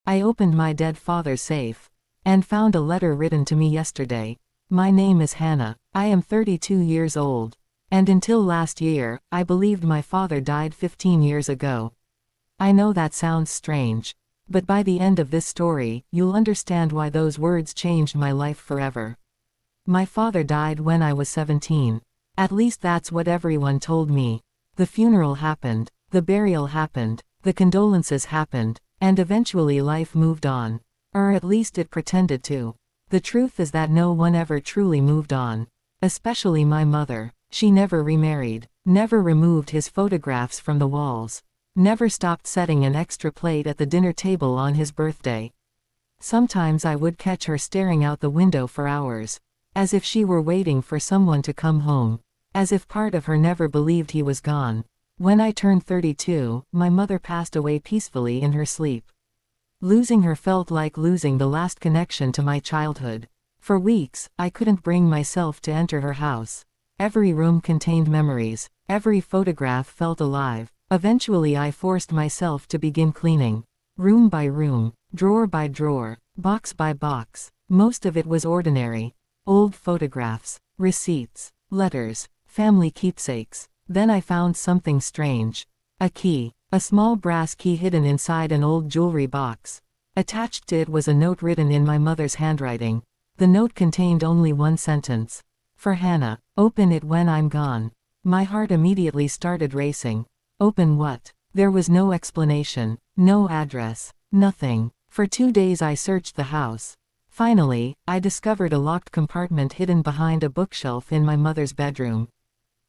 I opened my dead father's safe and found a letter written to me yesterday. My name is Hannah. I am 32 years old. And until last year, I believed my father died 15 years ago. I know that sounds strange. But by the end of this story, you'll understand why those words changed my life forever. My father died when I was 17. At least that's what everyone told me. The funeral happened, the burial happened, the condolences happened, and eventually life moved on. Or at least it pretended to. The truth is that no one ever truly moved on. Especially my mother. She never remarried, never removed his photographs from the walls. Never stopped setting an extra plate at the dinner table on his birthday. Sometimes I would catch her staring out the window for hours, as if she were waiting for someone to come home, as if part of her never believed he was gone. When I turned 32, my mother passed away peacefully in her sleep. Losing her felt like losing the last connection to my childhood. For weeks, I couldn't bring myself to enter her house. Every room contained memories, every photograph felt alive. Eventually I forced myself to begin cleaning. Room by room, drawer by drawer, box by box. Most of it was ordinary. Old photographs, receipts, letters, family keepsakes. Then I found something strange. A key. A small brass key hidden inside an old jewelry box. Attached to it was a note written in my mother's handwriting. The note contained only one sentence. For Hannah, open it when I'm gone. My heart immediately started racing. Open what? There was no explanation, no address, nothing. For 2 days I searched the house. Finally, I discovered a locked compartment hidden behind a bookshelf in my mother's bedroom.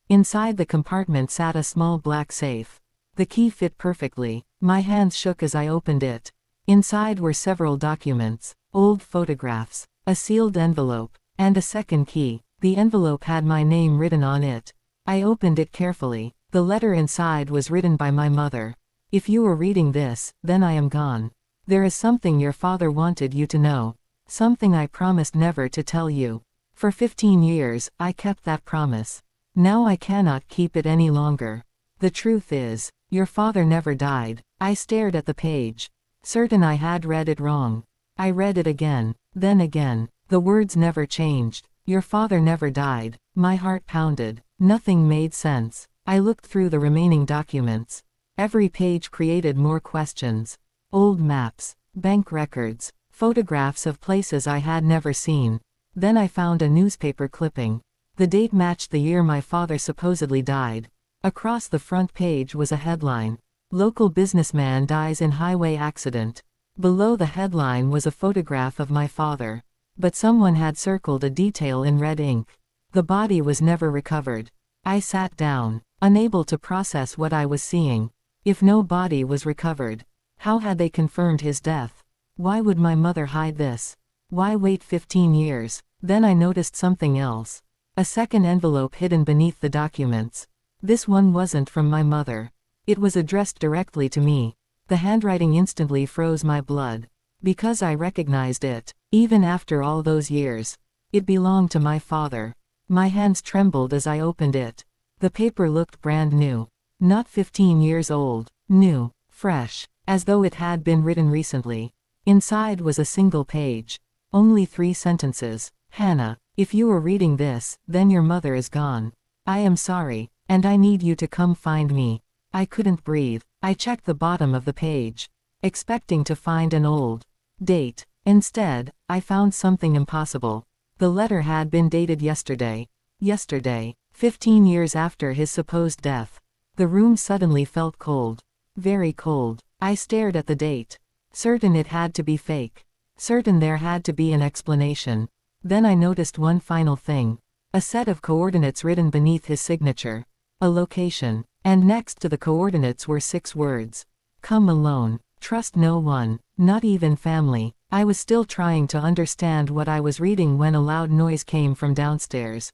Inside the compartment sat a small black safe. The key fit perfectly. My hands shook as I opened it. Inside were several documents, old photographs, a sealed envelope, and a second key. The envelope had my name written on it. I opened it carefully. The letter inside was written by my mother. If you are reading this, then I am gone. There is something your father wanted you to know. Something I promised never to tell you. For 15 years, I kept that promise. Now I cannot keep it any longer. The truth is, your father never died. I stared at the page, certain I had read it wrong. I read it again, then again. The words never changed. Your father never died. My heart pounded. Nothing made sense. I looked through the remaining documents. Every page created more questions. Old maps, bank records, photographs of places I had never seen. Then I found a newspaper clipping. The date matched the year my father supposedly died. Across the front page was a headline. Local businessman dies in highway accident. Below the headline was a photograph of my father. But someone had circled a detail in red ink. The body was never recovered. I sat down, unable to process what I was seeing. If no body was recovered, how had they confirmed his death? Why would my mother hide this? Why wait 15 years? Then I noticed something else. A second envelope hidden beneath the documents. This one wasn't from my mother. It was addressed directly to me. The handwriting instantly froze my blood. Because I recognized it, even after all those years. It belonged to my father. My hands trembled as I opened it. The paper looked brand new. Not 15 years old. New, fresh, as though it had been written recently. Inside was a single page. Only 3 sentences. Hannah, if you are reading this, then your mother is gone. I am sorry, and I need you to come find me. I couldn't breathe. I checked the bottom of the page, expecting to find an old date. Instead, I found something impossible. The letter had been dated yesterday. Yesterday, 15 years after his supposed death. The room suddenly felt cold. Very cold. I stared at the date. Certain it had to be fake. Certain there had to be an explanation. Then I noticed one final thing. A set of coordinates written beneath his signature. A location. And next to the coordinates were 6 words. Come alone. Trust no one. Not even family. I was still trying to understand what I was reading when a loud noise came from downstairs.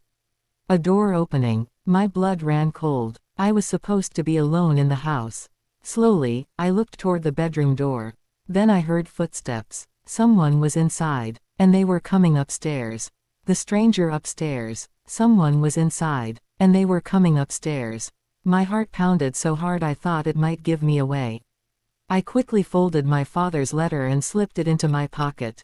A door opening. My blood ran cold. I was supposed to be alone in the house. Slowly, I looked toward the bedroom door. Then I heard footsteps. Someone was inside, and they were coming upstairs. The stranger upstairs. Someone was inside, and they were coming upstairs. My heart pounded so hard I thought it might give me away. I quickly folded my father's letter and slipped it into my pocket.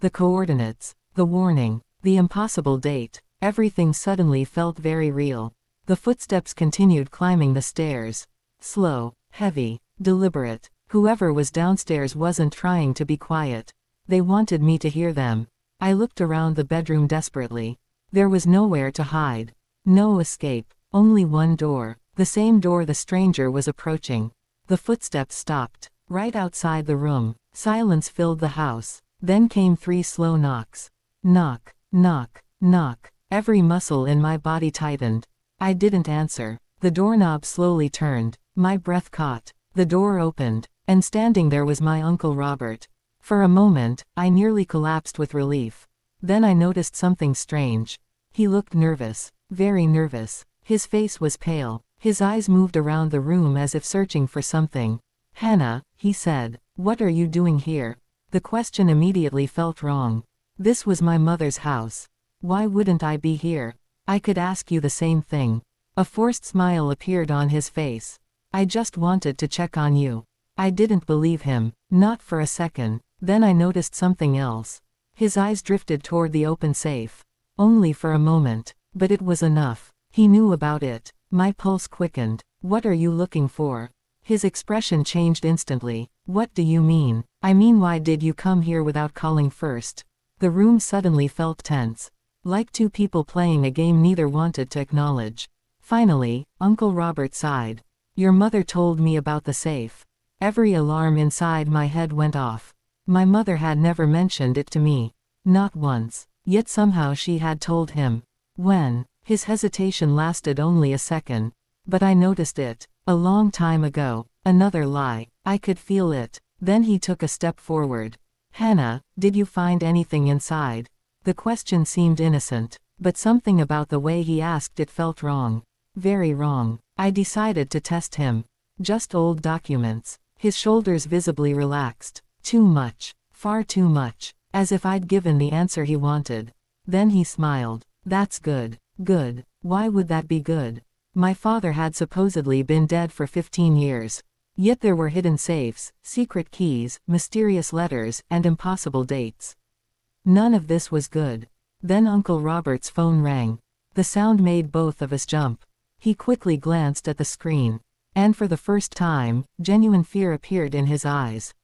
The coordinates, the warning, the impossible date, everything suddenly felt very real. The footsteps continued climbing the stairs. Slow, heavy, deliberate. Whoever was downstairs wasn't trying to be quiet. They wanted me to hear them. I looked around the bedroom desperately. There was nowhere to hide. No escape. Only one door. The same door the stranger was approaching. The footsteps stopped. Right outside the room. Silence filled the house. Then came 3 slow knocks. Knock, knock, knock. Every muscle in my body tightened. I didn't answer. The doorknob slowly turned. My breath caught. The door opened, and standing there was my Uncle Robert. For a moment, I nearly collapsed with relief. Then I noticed something strange. He looked nervous, very nervous. His face was pale. His eyes moved around the room as if searching for something. "Hannah," he said, "what are you doing here?" The question immediately felt wrong. This was my mother's house. Why wouldn't I be here? I could ask you the same thing. A forced smile appeared on his face. "I just wanted to check on you." I didn't believe him, not for a second. Then I noticed something else. His eyes drifted toward the open safe. Only for a moment, but it was enough. He knew about it. My pulse quickened. "What are you looking for?" His expression changed instantly. "What do you mean?" "I mean, why did you come here without calling first?" The room suddenly felt tense. Like 2 people playing a game neither wanted to acknowledge. Finally, Uncle Robert sighed. "Your mother told me about the safe." Every alarm inside my head went off. My mother had never mentioned it to me. Not once. Yet somehow she had told him. When? His hesitation lasted only a second. But I noticed it. A long time ago. Another lie. I could feel it. Then he took a step forward. "Hannah, did you find anything inside?" The question seemed innocent. But something about the way he asked it felt wrong. Very wrong. I decided to test him. "Just old documents." His shoulders visibly relaxed. Too much. Far too much. As if I'd given the answer he wanted. Then he smiled. "That's good. Good. Why would that be good?" My father had supposedly been dead for 15 years. Yet there were hidden safes, secret keys, mysterious letters, and impossible dates. None of this was good. Then Uncle Robert's phone rang. The sound made both of us jump. He quickly glanced at the screen. And for the first time, genuine fear appeared in his eyes.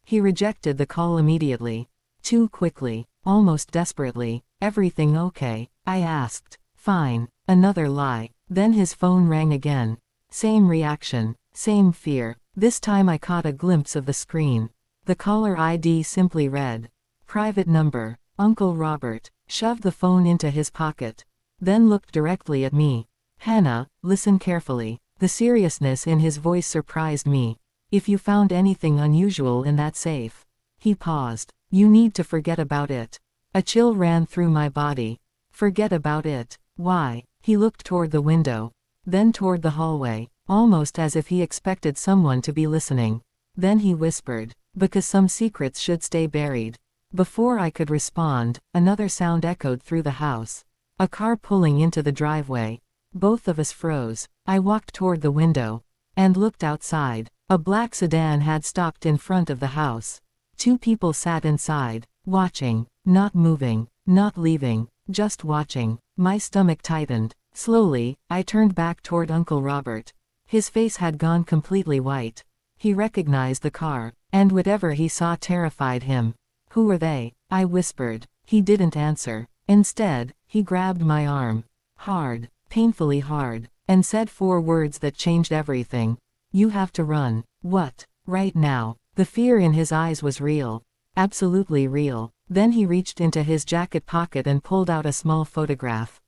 He rejected the call immediately. Too quickly, almost desperately. "Everything okay?" I asked. "Fine." Another lie. Then his phone rang again. Same reaction. Same fear. This time I caught a glimpse of the screen. The caller ID simply read, "Private number, Uncle Robert." Shoved the phone into his pocket. Then looked directly at me. "Hannah, listen carefully." The seriousness in his voice surprised me. "If you found anything unusual in that safe." He paused. "You need to forget about it." A chill ran through my body. Forget about it? Why? He looked toward the window. Then toward the hallway, almost as if he expected someone to be listening. Then he whispered, "Because some secrets should stay buried." Before I could respond, another sound echoed through the house. A car pulling into the driveway. Both of us froze. I walked toward the window and looked outside. A black sedan had stopped in front of the house. 2 people sat inside, watching, not moving, not leaving, just watching. My stomach tightened. Slowly, I turned back toward Uncle Robert. His face had gone completely white. He recognized the car, and whatever he saw terrified him. "Who are they?" I whispered. He didn't answer. Instead, he grabbed my arm. Hard, painfully hard, and said 4 words that changed everything. "You have to run." "What?" "Right now." The fear in his eyes was real. Absolutely real. Then he reached into his jacket pocket and pulled out a small photograph.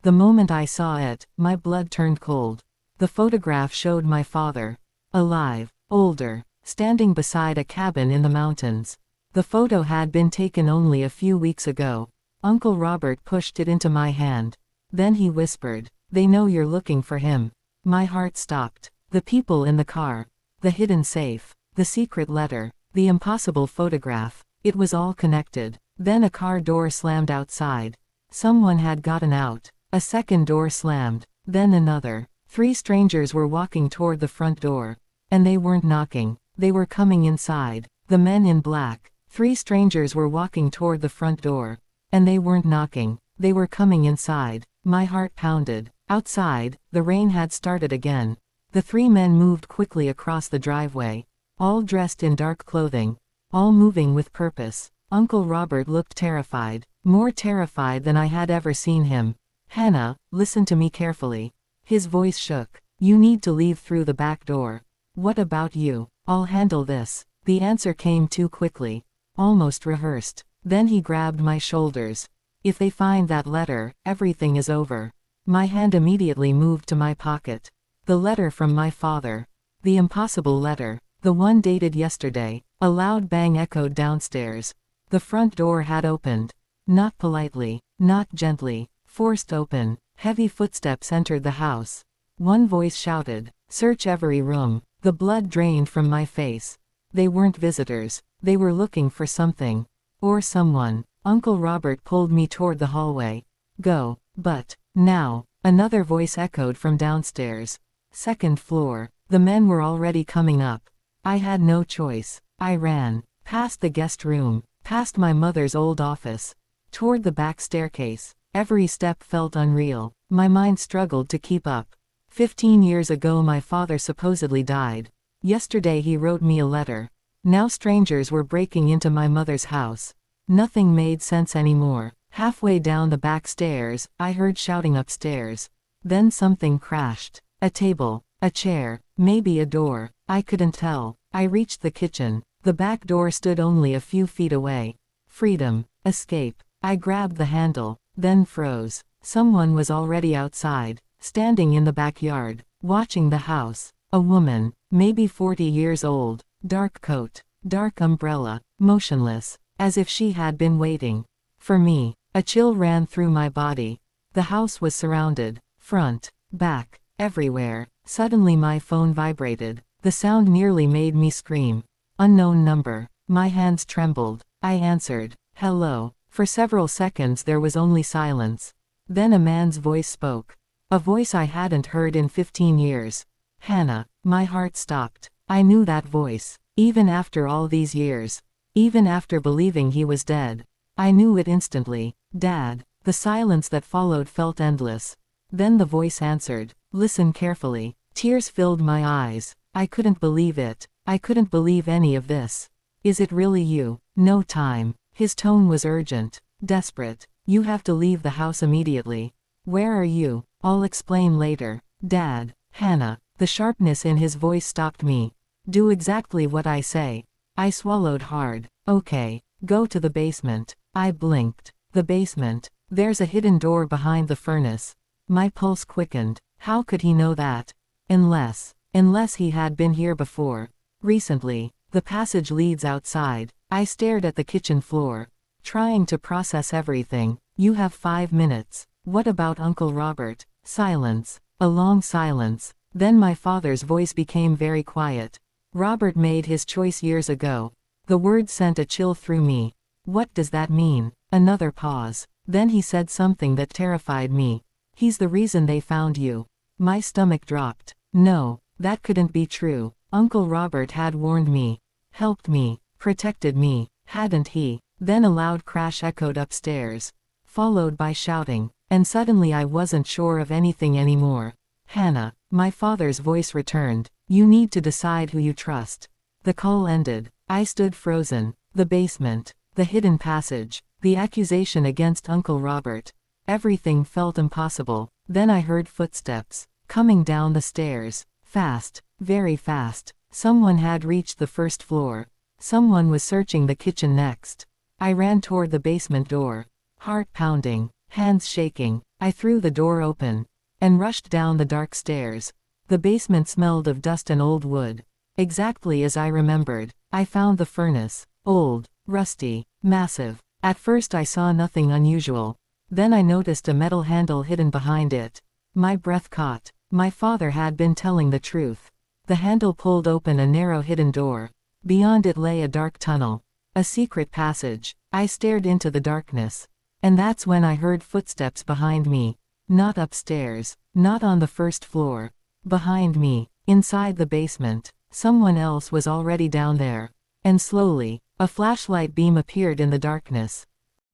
The moment I saw it, my blood turned cold. The photograph showed my father. Alive, older, standing beside a cabin in the mountains. The photo had been taken only a few weeks ago. Uncle Robert pushed it into my hand. Then he whispered, "They know you're looking for him." My heart stopped. The people in the car. The hidden safe. The secret letter. The impossible photograph. It was all connected. Then a car door slammed outside. Someone had gotten out. A second door slammed. Then another. 3 strangers were walking toward the front door. And they weren't knocking. They were coming inside. The men in black. 3 strangers were walking toward the front door. And they weren't knocking. They were coming inside. My heart pounded. Outside, the rain had started again. The 3 men moved quickly across the driveway. All dressed in dark clothing. All moving with purpose. Uncle Robert looked terrified. More terrified than I had ever seen him. "Hannah, listen to me carefully." His voice shook. "You need to leave through the back door." "What about you?" "I'll handle this." The answer came too quickly. Almost rehearsed. Then he grabbed my shoulders. "If they find that letter, everything is over." My hand immediately moved to my pocket. The letter from my father. The impossible letter. The one dated yesterday. A loud bang echoed downstairs. The front door had opened. Not politely. Not gently. Forced open. Heavy footsteps entered the house. One voice shouted, "Search every room." The blood drained from my face. They weren't visitors. They were looking for something. Or someone. Uncle Robert pulled me toward the hallway. "Go." "But." "Now." Another voice echoed from downstairs. Second floor. The men were already coming up. I had no choice. I ran. Past the guest room. Past my mother's old office. Toward the back staircase. Every step felt unreal. My mind struggled to keep up. 15 years ago my father supposedly died. Yesterday he wrote me a letter. Now strangers were breaking into my mother's house. Nothing made sense anymore. Halfway down the back stairs, I heard shouting upstairs. Then something crashed. A table. A chair. Maybe a door. I couldn't tell. I reached the kitchen. The back door stood only a few feet away. Freedom. Escape. I grabbed the handle. Then froze. Someone was already outside, standing in the backyard, watching the house. A woman, maybe 40 years old, dark coat, dark umbrella, motionless, as if she had been waiting for me. A chill ran through my body. The house was surrounded, front, back, everywhere. Suddenly my phone vibrated. The sound nearly made me scream. Unknown number. My hands trembled. I answered. "Hello." For several seconds there was only silence. Then a man's voice spoke. A voice I hadn't heard in 15 years. "Hannah." My heart stopped. I knew that voice. Even after all these years. Even after believing he was dead. I knew it instantly. "Dad." The silence that followed felt endless. Then the voice answered. "Listen carefully." Tears filled my eyes. I couldn't believe it. I couldn't believe any of this. "Is it really you?" "No time." His tone was urgent. Desperate. "You have to leave the house immediately." "Where are you?" "I'll explain later." "Dad." "Hannah." The sharpness in his voice stopped me. "Do exactly what I say." I swallowed hard. "Okay. Go to the basement." I blinked. The basement. There's a hidden door behind the furnace. My pulse quickened. How could he know that? Unless he had been here before. Recently. The passage leads outside. I stared at the kitchen floor, trying to process everything. "You have 5 minutes." "What about Uncle Robert?" Silence. A long silence. Then my father's voice became very quiet. "Robert made his choice years ago." The word sent a chill through me. "What does that mean?" Another pause. Then he said something that terrified me. "He's the reason they found you." My stomach dropped. No, that couldn't be true. Uncle Robert had warned me. Helped me. Protected me. Hadn't he? Then a loud crash echoed upstairs. Followed by shouting. And suddenly I wasn't sure of anything anymore. "Hannah." My father's voice returned. "You need to decide who you trust." The call ended. I stood frozen. The basement. The hidden passage. The accusation against Uncle Robert. Everything felt impossible. Then I heard footsteps. Coming down the stairs. Fast. Very fast. Someone had reached the first floor. Someone was searching the kitchen next. I ran toward the basement door. Heart pounding. Hands shaking. I threw the door open. And rushed down the dark stairs. The basement smelled of dust and old wood. Exactly as I remembered. I found the furnace. Old. Rusty. Massive. At first I saw nothing unusual. Then I noticed a metal handle hidden behind it. My breath caught. My father had been telling the truth. The handle pulled open a narrow hidden door. Beyond it lay a dark tunnel. A secret passage. I stared into the darkness. And that's when I heard footsteps behind me. Not upstairs. Not on the first floor. Behind me. Inside the basement. Someone else was already down there. And slowly, a flashlight beam appeared in the darkness.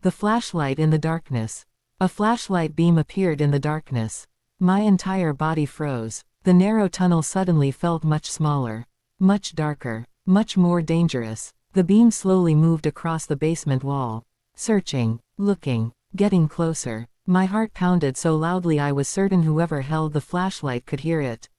The flashlight in the darkness. A flashlight beam appeared in the darkness. My entire body froze. The narrow tunnel suddenly felt much smaller. Much darker. Much more dangerous. The beam slowly moved across the basement wall. Searching. Looking. Getting closer. My heart pounded so loudly I was certain whoever held the flashlight could hear it.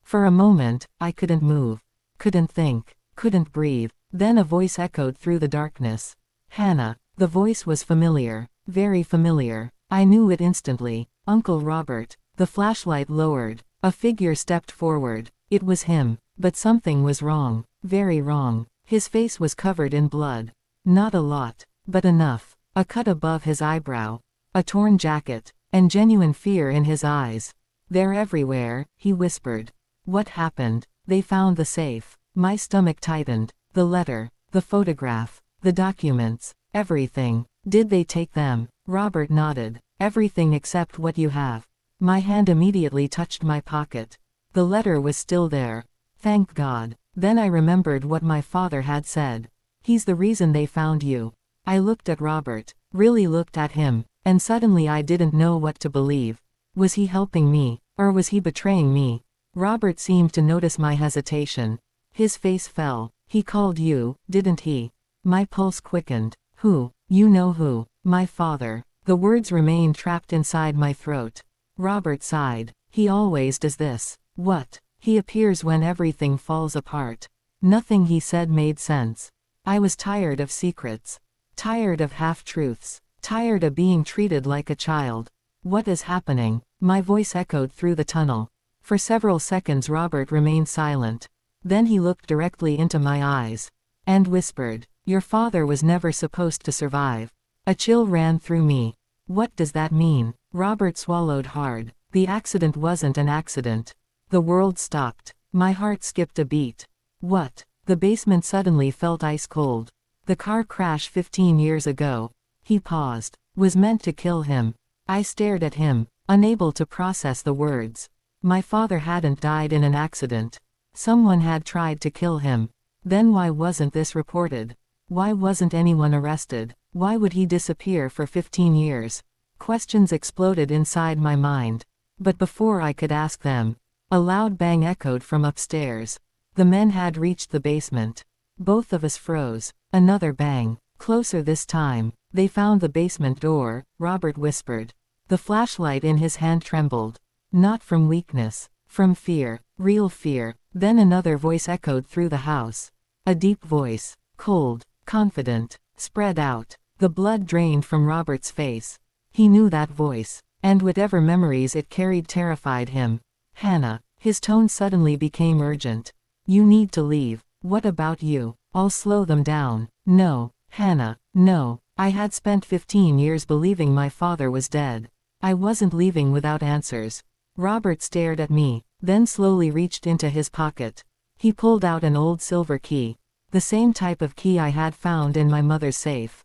For a moment, I couldn't move. Couldn't think. Couldn't breathe. Then a voice echoed through the darkness. Hannah. The voice was familiar. Very familiar. I knew it instantly. Uncle Robert. The flashlight lowered. A figure stepped forward. It was him. But something was wrong. Very wrong. His face was covered in blood. Not a lot. But enough. A cut above his eyebrow. A torn jacket. And genuine fear in his eyes. "They're everywhere," he whispered. "What happened?" "They found the safe." My stomach tightened. "The letter. The photograph. The documents. Everything." "Did they take them?" Robert nodded. "Everything except what you have." My hand immediately touched my pocket. The letter was still there. Thank God. Then I remembered what my father had said. "He's the reason they found you." I looked at Robert. Really looked at him. And suddenly I didn't know what to believe. Was he helping me? Or was he betraying me? Robert seemed to notice my hesitation. His face fell. "He called you, didn't he?" My pulse quickened. "Who?" "You know who." "My father." The words remained trapped inside my throat. Robert sighed. "He always does this." "What?" "He appears when everything falls apart." Nothing he said made sense. I was tired of secrets. Tired of half-truths. Tired of being treated like a child. "What is happening?" My voice echoed through the tunnel. For several seconds Robert remained silent. Then he looked directly into my eyes. And whispered, "Your father was never supposed to survive." A chill ran through me. "What does that mean?" Robert swallowed hard. "The accident wasn't an accident." The world stopped. My heart skipped a beat. "What?" The basement suddenly felt ice cold. "The car crash 15 years ago." He paused. "Was meant to kill him." I stared at him, unable to process the words. My father hadn't died in an accident. Someone had tried to kill him. Then why wasn't this reported? Why wasn't anyone arrested? Why would he disappear for 15 years? Questions exploded inside my mind. But before I could ask them, a loud bang echoed from upstairs. The men had reached the basement. Both of us froze. Another bang. Closer this time. "They found the basement door," Robert whispered. The flashlight in his hand trembled. Not from weakness. From fear. Real fear. Then another voice echoed through the house. A deep voice. Cold. Confident. Spread out. The blood drained from Robert's face. He knew that voice. And whatever memories it carried terrified him. "Hannah." His tone suddenly became urgent. "You need to leave." "What about you?" "I'll slow them down." "No. Hannah. No." I had spent 15 years believing my father was dead. I wasn't leaving without answers. Robert stared at me, then slowly reached into his pocket. He pulled out an old silver key. The same type of key I had found in my mother's safe.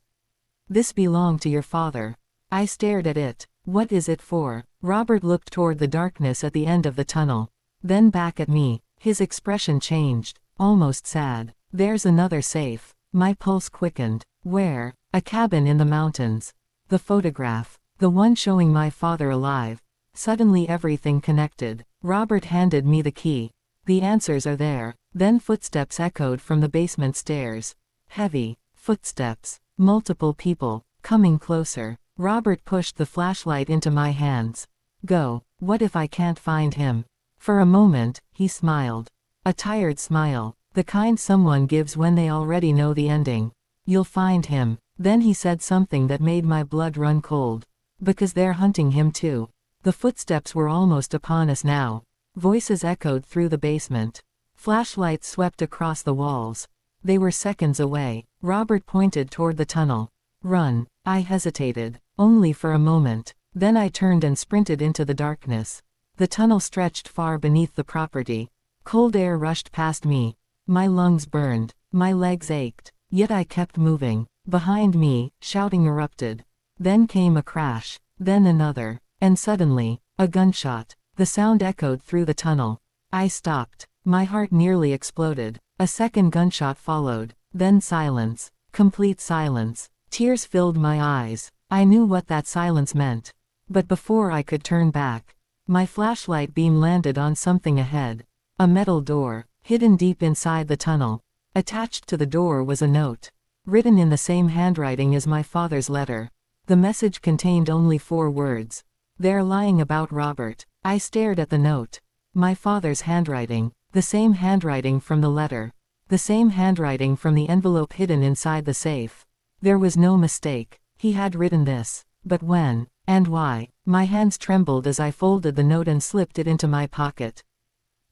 "This belonged to your father." I stared at it. "What is it for?" Robert looked toward the darkness at the end of the tunnel. Then back at me. His expression changed, almost sad. "There's another safe." My pulse quickened. "Where?" "A cabin in the mountains." The photograph. The one showing my father alive. Suddenly everything connected. Robert handed me the key. "The answers are there." Then footsteps echoed from the basement stairs. Heavy footsteps. Multiple people. Coming closer. Robert pushed the flashlight into my hands. "Go." "What if I can't find him?" For a moment, he smiled. A tired smile. The kind someone gives when they already know the ending. "You'll find him." Then he said something that made my blood run cold. "Because they're hunting him too." The footsteps were almost upon us now. Voices echoed through the basement. Flashlights swept across the walls. They were seconds away. Robert pointed toward the tunnel. "Run." I hesitated. Only for a moment. Then I turned and sprinted into the darkness. The tunnel stretched far beneath the property. Cold air rushed past me. My lungs burned. My legs ached. Yet I kept moving. Behind me, shouting erupted. Then came a crash. Then another. And suddenly, a gunshot. The sound echoed through the tunnel. I stopped. My heart nearly exploded. A second gunshot followed. Then silence. Complete silence. Tears filled my eyes. I knew what that silence meant. But before I could turn back, my flashlight beam landed on something ahead. A metal door, hidden deep inside the tunnel. Attached to the door was a note, written in the same handwriting as my father's letter. The message contained only 4 words. "They're lying about Robert." I stared at the note. My father's handwriting, the same handwriting from the letter, the same handwriting from the envelope hidden inside the safe. There was no mistake. He had written this. But when, and why? My hands trembled as I folded the note and slipped it into my pocket.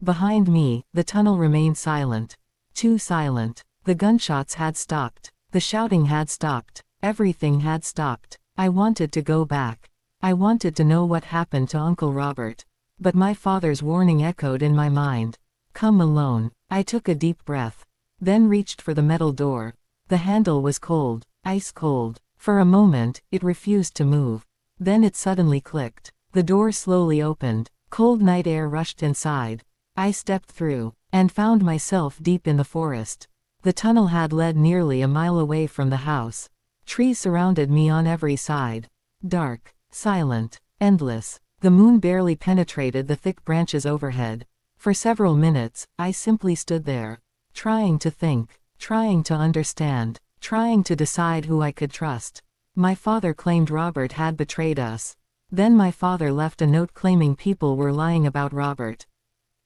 Behind me, the tunnel remained silent. Too silent. The gunshots had stopped. The shouting had stopped. Everything had stopped. I wanted to go back. I wanted to know what happened to Uncle Robert. But my father's warning echoed in my mind. "Come alone." I took a deep breath. Then reached for the metal door. The handle was cold. Ice cold. For a moment, it refused to move. Then it suddenly clicked. The door slowly opened. Cold night air rushed inside. I stepped through, and found myself deep in the forest. The tunnel had led nearly a mile away from the house. Trees surrounded me on every side. Dark, silent, endless. The moon barely penetrated the thick branches overhead. For several minutes, I simply stood there, trying to think, trying to understand, trying to decide who I could trust. My father claimed Robert had betrayed us. Then my father left a note claiming people were lying about Robert.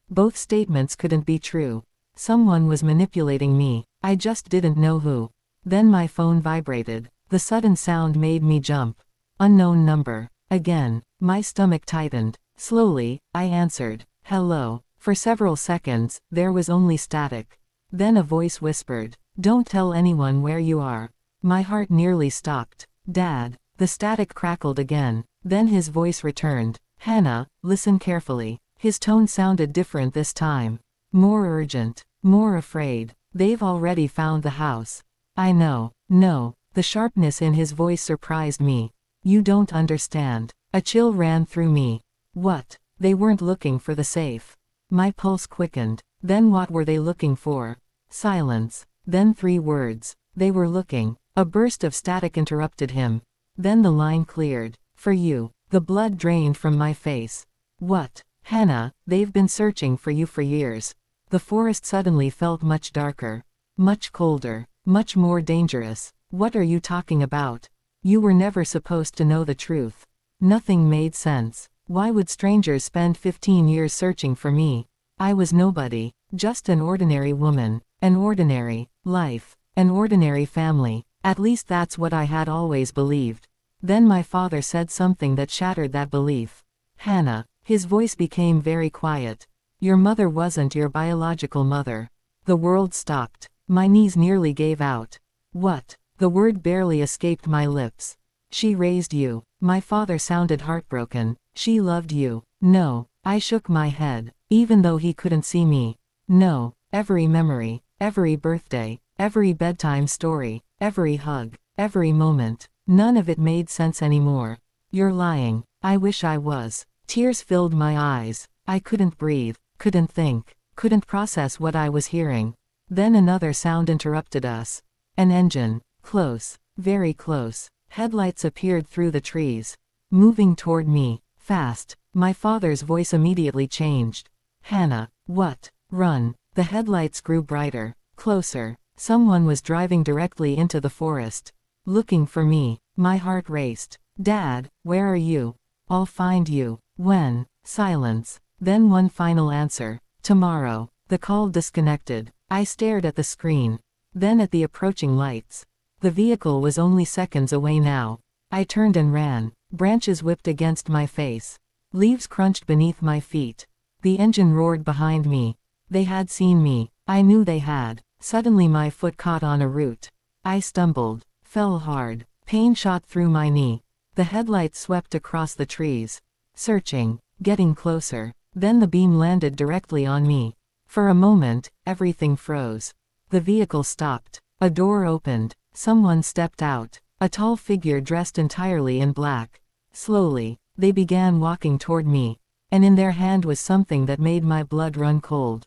Both statements couldn't be true. Someone was manipulating me. I just didn't know who. Then my phone vibrated. The sudden sound made me jump. Unknown number. Again, my stomach tightened. Slowly, I answered. "Hello." For several seconds, there was only static. Then a voice whispered, "Don't tell anyone where you are." My heart nearly stopped. "Dad." The static crackled again. Then his voice returned. "Hannah, listen carefully." His tone sounded different this time. More urgent. More afraid. "They've already found the house." "I know." "No." The sharpness in his voice surprised me. "You don't understand." A chill ran through me. "What?" "They weren't looking for the safe." My pulse quickened. Then what were they looking for? Silence. Then 3 words. "They were looking." A burst of static interrupted him. Then the line cleared. "For you." The blood drained from my face. "What?" "Hannah, they've been searching for you for years." The forest suddenly felt much darker. Much colder. Much more dangerous. "What are you talking about? You were never supposed to know the truth." Nothing made sense. Why would strangers spend 15 years searching for me? I was nobody. Just an ordinary woman. An ordinary life. An ordinary family. At least that's what I had always believed. Then my father said something that shattered that belief. "Hannah." His voice became very quiet. "Your mother wasn't your biological mother." The world stopped. My knees nearly gave out. "What?" The word barely escaped my lips. "She raised you." My father sounded heartbroken. "She loved you." "No." I shook my head, even though he couldn't see me. "No." Every memory, every birthday, every bedtime story, every hug, every moment, none of it made sense anymore. "You're lying." I wish I was. Tears filled my eyes. I couldn't breathe, couldn't think, couldn't process what I was hearing. Then another sound interrupted us. An engine. Close. Very close. Headlights appeared through the trees. Moving toward me. Fast. My father's voice immediately changed. "Hannah." "What?" "Run." The headlights grew brighter. Closer. Someone was driving directly into the forest. Looking for me. My heart raced. "Dad, where are you?" "I'll find you." "When?" Silence. Then one final answer. "Tomorrow." The call disconnected. I stared at the screen. Then at the approaching lights. The vehicle was only seconds away now. I turned and ran. Branches whipped against my face. Leaves crunched beneath my feet. The engine roared behind me. They had seen me. I knew they had. Suddenly my foot caught on a root. I stumbled. Fell hard. Pain shot through my knee. The headlights swept across the trees. Searching. Getting closer. Then the beam landed directly on me. For a moment, everything froze. The vehicle stopped. A door opened. Someone stepped out. A tall figure dressed entirely in black. Slowly, they began walking toward me. And in their hand was something that made my blood run cold.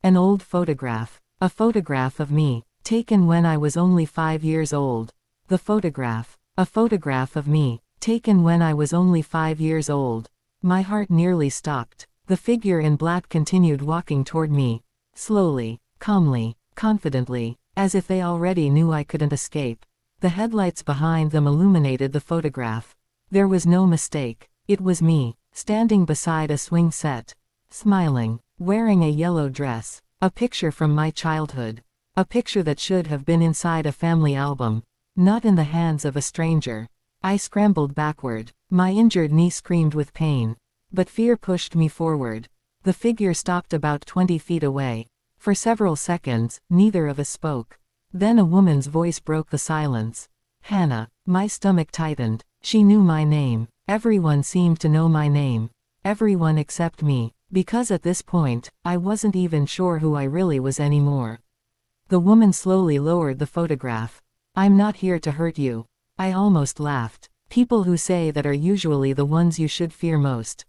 An old photograph. A photograph of me, taken when I was only 5 years old. The photograph. A photograph of me, taken when I was only 5 years old. My heart nearly stopped. The figure in black continued walking toward me. Slowly, calmly, confidently, as if they already knew I couldn't escape. The headlights behind them illuminated the photograph. There was no mistake. It was me, standing beside a swing set. Smiling, wearing a yellow dress. A picture from my childhood. A picture that should have been inside a family album. Not in the hands of a stranger. I scrambled backward. My injured knee screamed with pain. But fear pushed me forward. The figure stopped about 20 feet away. For several seconds, neither of us spoke. Then a woman's voice broke the silence. Hannah. My stomach tightened. She knew my name. Everyone seemed to know my name. Everyone except me. Because at this point, I wasn't even sure who I really was anymore. The woman slowly lowered the photograph. I'm not here to hurt you. I almost laughed. People who say that are usually the ones you should fear most.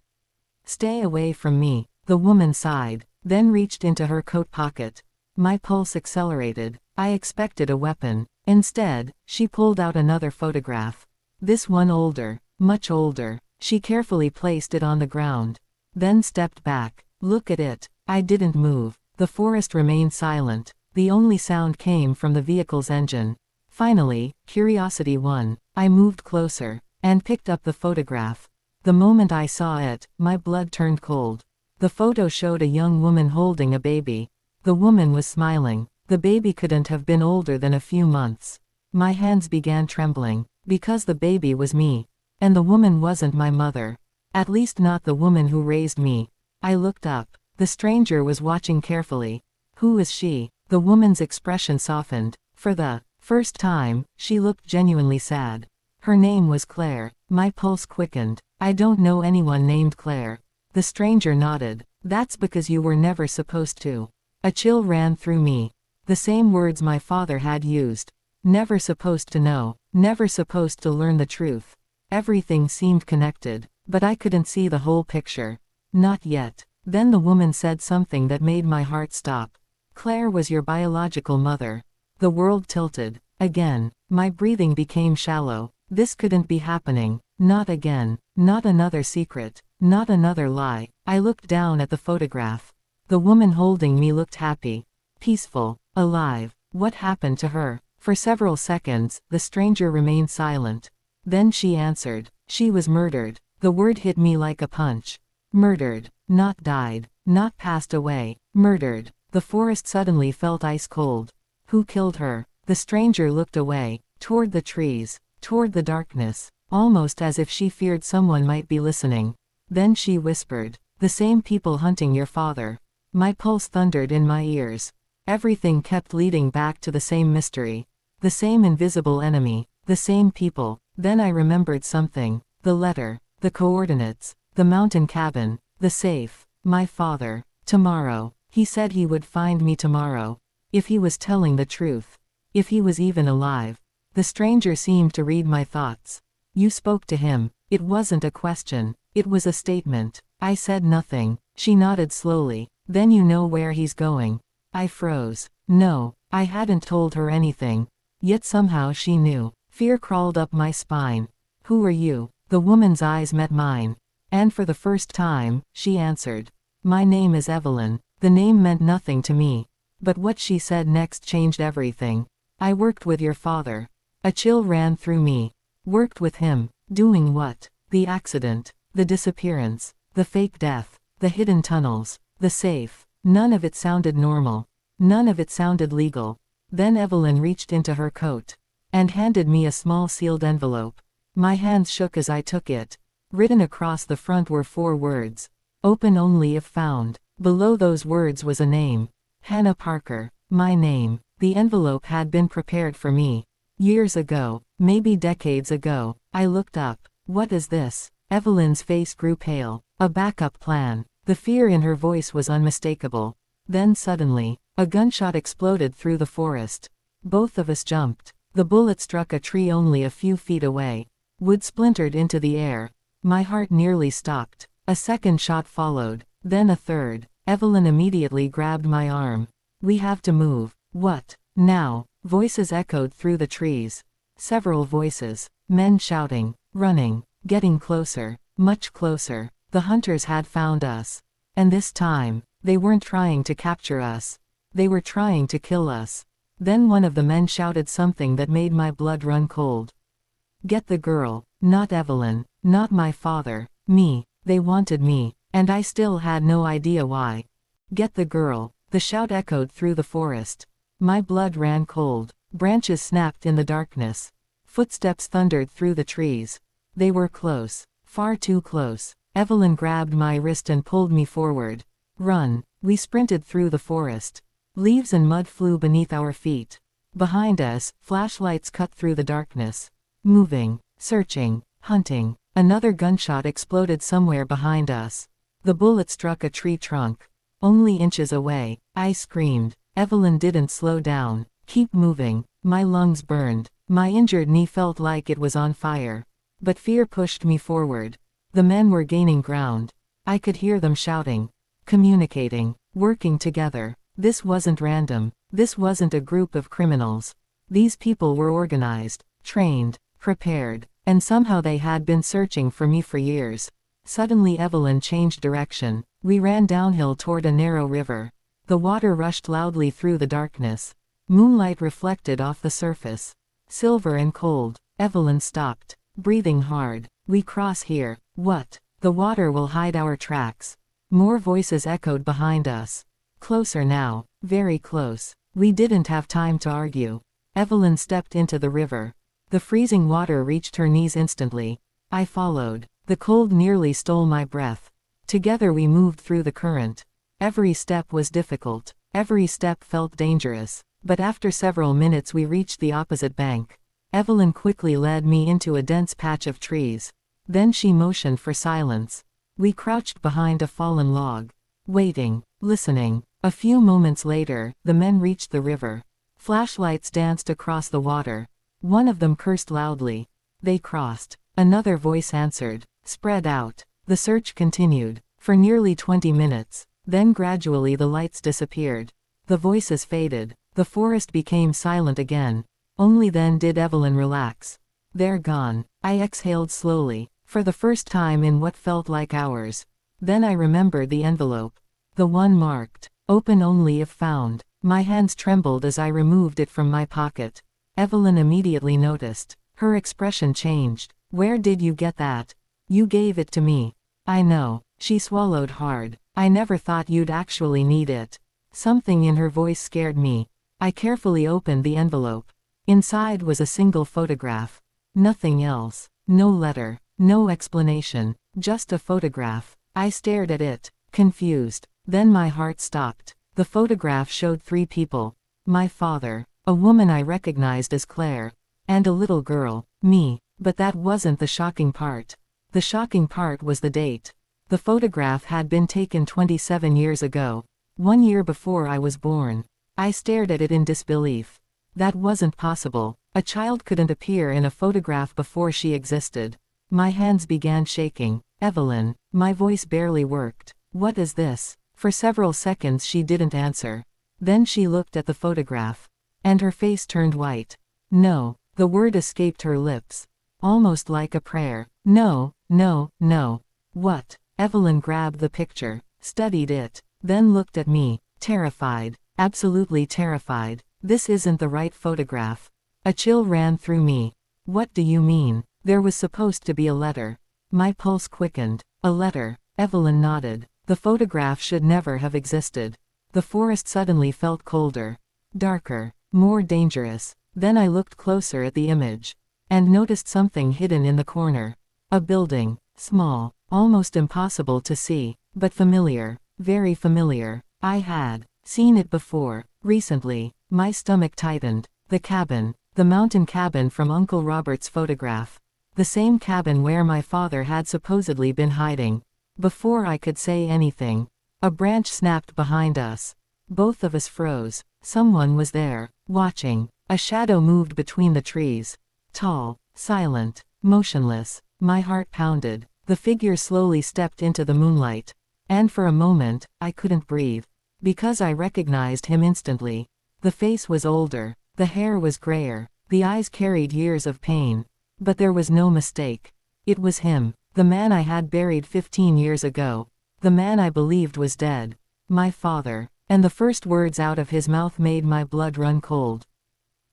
Stay away from me, the woman sighed, then reached into her coat pocket. My pulse accelerated. I expected a weapon. Instead, she pulled out another photograph. This one older, much older. She carefully placed it on the ground. Then stepped back. Look at it. I didn't move. The forest remained silent. The only sound came from the vehicle's engine. Finally, curiosity won. I moved closer, and picked up the photograph. The moment I saw it, my blood turned cold. The photo showed a young woman holding a baby. The woman was smiling. The baby couldn't have been older than a few months. My hands began trembling, because the baby was me. And the woman wasn't my mother. At least not the woman who raised me. I looked up. The stranger was watching carefully. Who is she? The woman's expression softened. For the first time, she looked genuinely sad. Her name was Claire. My pulse quickened. I don't know anyone named Claire. The stranger nodded. That's because you were never supposed to. A chill ran through me. The same words my father had used. Never supposed to know. Never supposed to learn the truth. Everything seemed connected. But I couldn't see the whole picture. Not yet. Then the woman said something that made my heart stop. Claire was your biological mother. The world tilted. Again. My breathing became shallow. This couldn't be happening. Not again. Not another secret. Not another lie. I looked down at the photograph. The woman holding me looked happy. Peaceful. Alive. What happened to her? For several seconds, the stranger remained silent. Then she answered. She was murdered. The word hit me like a punch. Murdered. Not died. Not passed away. Murdered. The forest suddenly felt ice cold. Who killed her? The stranger looked away. Toward the trees. Toward the darkness. Almost as if she feared someone might be listening. Then she whispered. The same people hunting your father. My pulse thundered in my ears. Everything kept leading back to the same mystery. The same invisible enemy. The same people. Then I remembered something. The letter. The coordinates. The mountain cabin. The safe. My father. Tomorrow. He said he would find me tomorrow. If he was telling the truth. If he was even alive. The stranger seemed to read my thoughts. You spoke to him. It wasn't a question. It was a statement. I said nothing. She nodded slowly. Then you know where he's going. I froze. No, I hadn't told her anything. Yet somehow she knew. Fear crawled up my spine. Who are you? The woman's eyes met mine. And for the first time, she answered. My name is Evelyn. The name meant nothing to me. But what she said next changed everything. I worked with your father. A chill ran through me. Worked with him. Doing what? The accident. The disappearance. The fake death. The hidden tunnels. The safe. None of it sounded normal. None of it sounded legal. Then Evelyn reached into her coat. And handed me a small sealed envelope. My hands shook as I took it. Written across the front were 4 words. Open only if found. Below those words was a name. Hannah Parker. My name. The envelope had been prepared for me. Years ago. Maybe decades ago. I looked up. What is this? Evelyn's face grew pale. A backup plan. The fear in her voice was unmistakable. Then suddenly, a gunshot exploded through the forest. Both of us jumped. The bullet struck a tree only a few feet away. Wood splintered into the air. My heart nearly stopped. A second shot followed. Then a third. Evelyn immediately grabbed my arm. We have to move. What? Now? Voices echoed through the trees. Several voices. Men shouting, running, getting closer, much closer. The hunters had found us. And this time, they weren't trying to capture us. They were trying to kill us. Then one of the men shouted something that made my blood run cold. Get the girl. Not Evelyn. Not my father. Me. They wanted me. And I still had no idea why. Get the girl. The shout echoed through the forest. My blood ran cold. Branches snapped in the darkness. Footsteps thundered through the trees. They were close. Far too close. Evelyn grabbed my wrist and pulled me forward. Run. We sprinted through the forest. Leaves and mud flew beneath our feet. Behind us, flashlights cut through the darkness. Moving, searching, hunting. Another gunshot exploded somewhere behind us. The bullet struck a tree trunk. Only inches away. I screamed. Evelyn didn't slow down. Keep moving. My lungs burned. My injured knee felt like it was on fire. But fear pushed me forward. The men were gaining ground. I could hear them shouting. Communicating. Working together. This wasn't random. This wasn't a group of criminals. These people were organized, trained, prepared, and somehow they had been searching for me for years. Suddenly Evelyn changed direction. We ran downhill toward a narrow river. The water rushed loudly through the darkness. Moonlight reflected off the surface. Silver and cold. Evelyn stopped, breathing hard. We cross here. What? The water will hide our tracks. More voices echoed behind us. Closer now. Very close. We didn't have time to argue. Evelyn stepped into the river. The freezing water reached her knees instantly. I followed. The cold nearly stole my breath. Together we moved through the current. Every step was difficult. Every step felt dangerous. But after several minutes we reached the opposite bank. Evelyn quickly led me into a dense patch of trees. Then she motioned for silence. We crouched behind a fallen log. Waiting. Listening. A few moments later, the men reached the river. Flashlights danced across the water. One of them cursed loudly. They crossed. Another voice answered. Spread out. The search continued. For nearly 20 minutes. Then gradually the lights disappeared. The voices faded. The forest became silent again. Only then did Evelyn relax. They're gone. I exhaled slowly. For the first time in what felt like hours. Then I remembered the envelope. The one marked. Open only if found. My hands trembled as I removed it from my pocket. Evelyn immediately noticed. Her expression changed. Where did you get that? You gave it to me. I know. She swallowed hard. I never thought you'd actually need it. Something in her voice scared me. I carefully opened the envelope. Inside was a single photograph. Nothing else. No letter. No explanation. Just a photograph. I stared at it, confused. Then my heart stopped. The photograph showed 3 people. My father, a woman I recognized as Claire, and a little girl, me. But that wasn't the shocking part. The shocking part was the date. The photograph had been taken 27 years ago. 1 year before I was born. I stared at it in disbelief. That wasn't possible. A child couldn't appear in a photograph before she existed. My hands began shaking. Evelyn, my voice barely worked. What is this? For several seconds she didn't answer. Then she looked at the photograph. And her face turned white. No. The word escaped her lips. Almost like a prayer. No, no, no. What? Evelyn grabbed the picture, studied it, then looked at me, terrified, absolutely terrified. This isn't the right photograph. A chill ran through me. What do you mean? There was supposed to be a letter. My pulse quickened. A letter. Evelyn nodded. The photograph should never have existed. The forest suddenly felt colder, darker, more dangerous. Then I looked closer at the image. And noticed something hidden in the corner. A building. Small. Almost impossible to see. But familiar. Very familiar. I had seen it before. Recently. My stomach tightened. The cabin. The mountain cabin from Uncle Robert's photograph. The same cabin where my father had supposedly been hiding. Before I could say anything, a branch snapped behind us. Both of us froze. Someone was there, watching. A shadow moved between the trees. Tall, silent, motionless. My heart pounded. The figure slowly stepped into the moonlight. And for a moment, I couldn't breathe. Because I recognized him instantly. The face was older, the hair was grayer, the eyes carried years of pain. But there was no mistake. It was him, the man I had buried 15 years ago. The man I believed was dead. My father. And the first words out of his mouth made my blood run cold.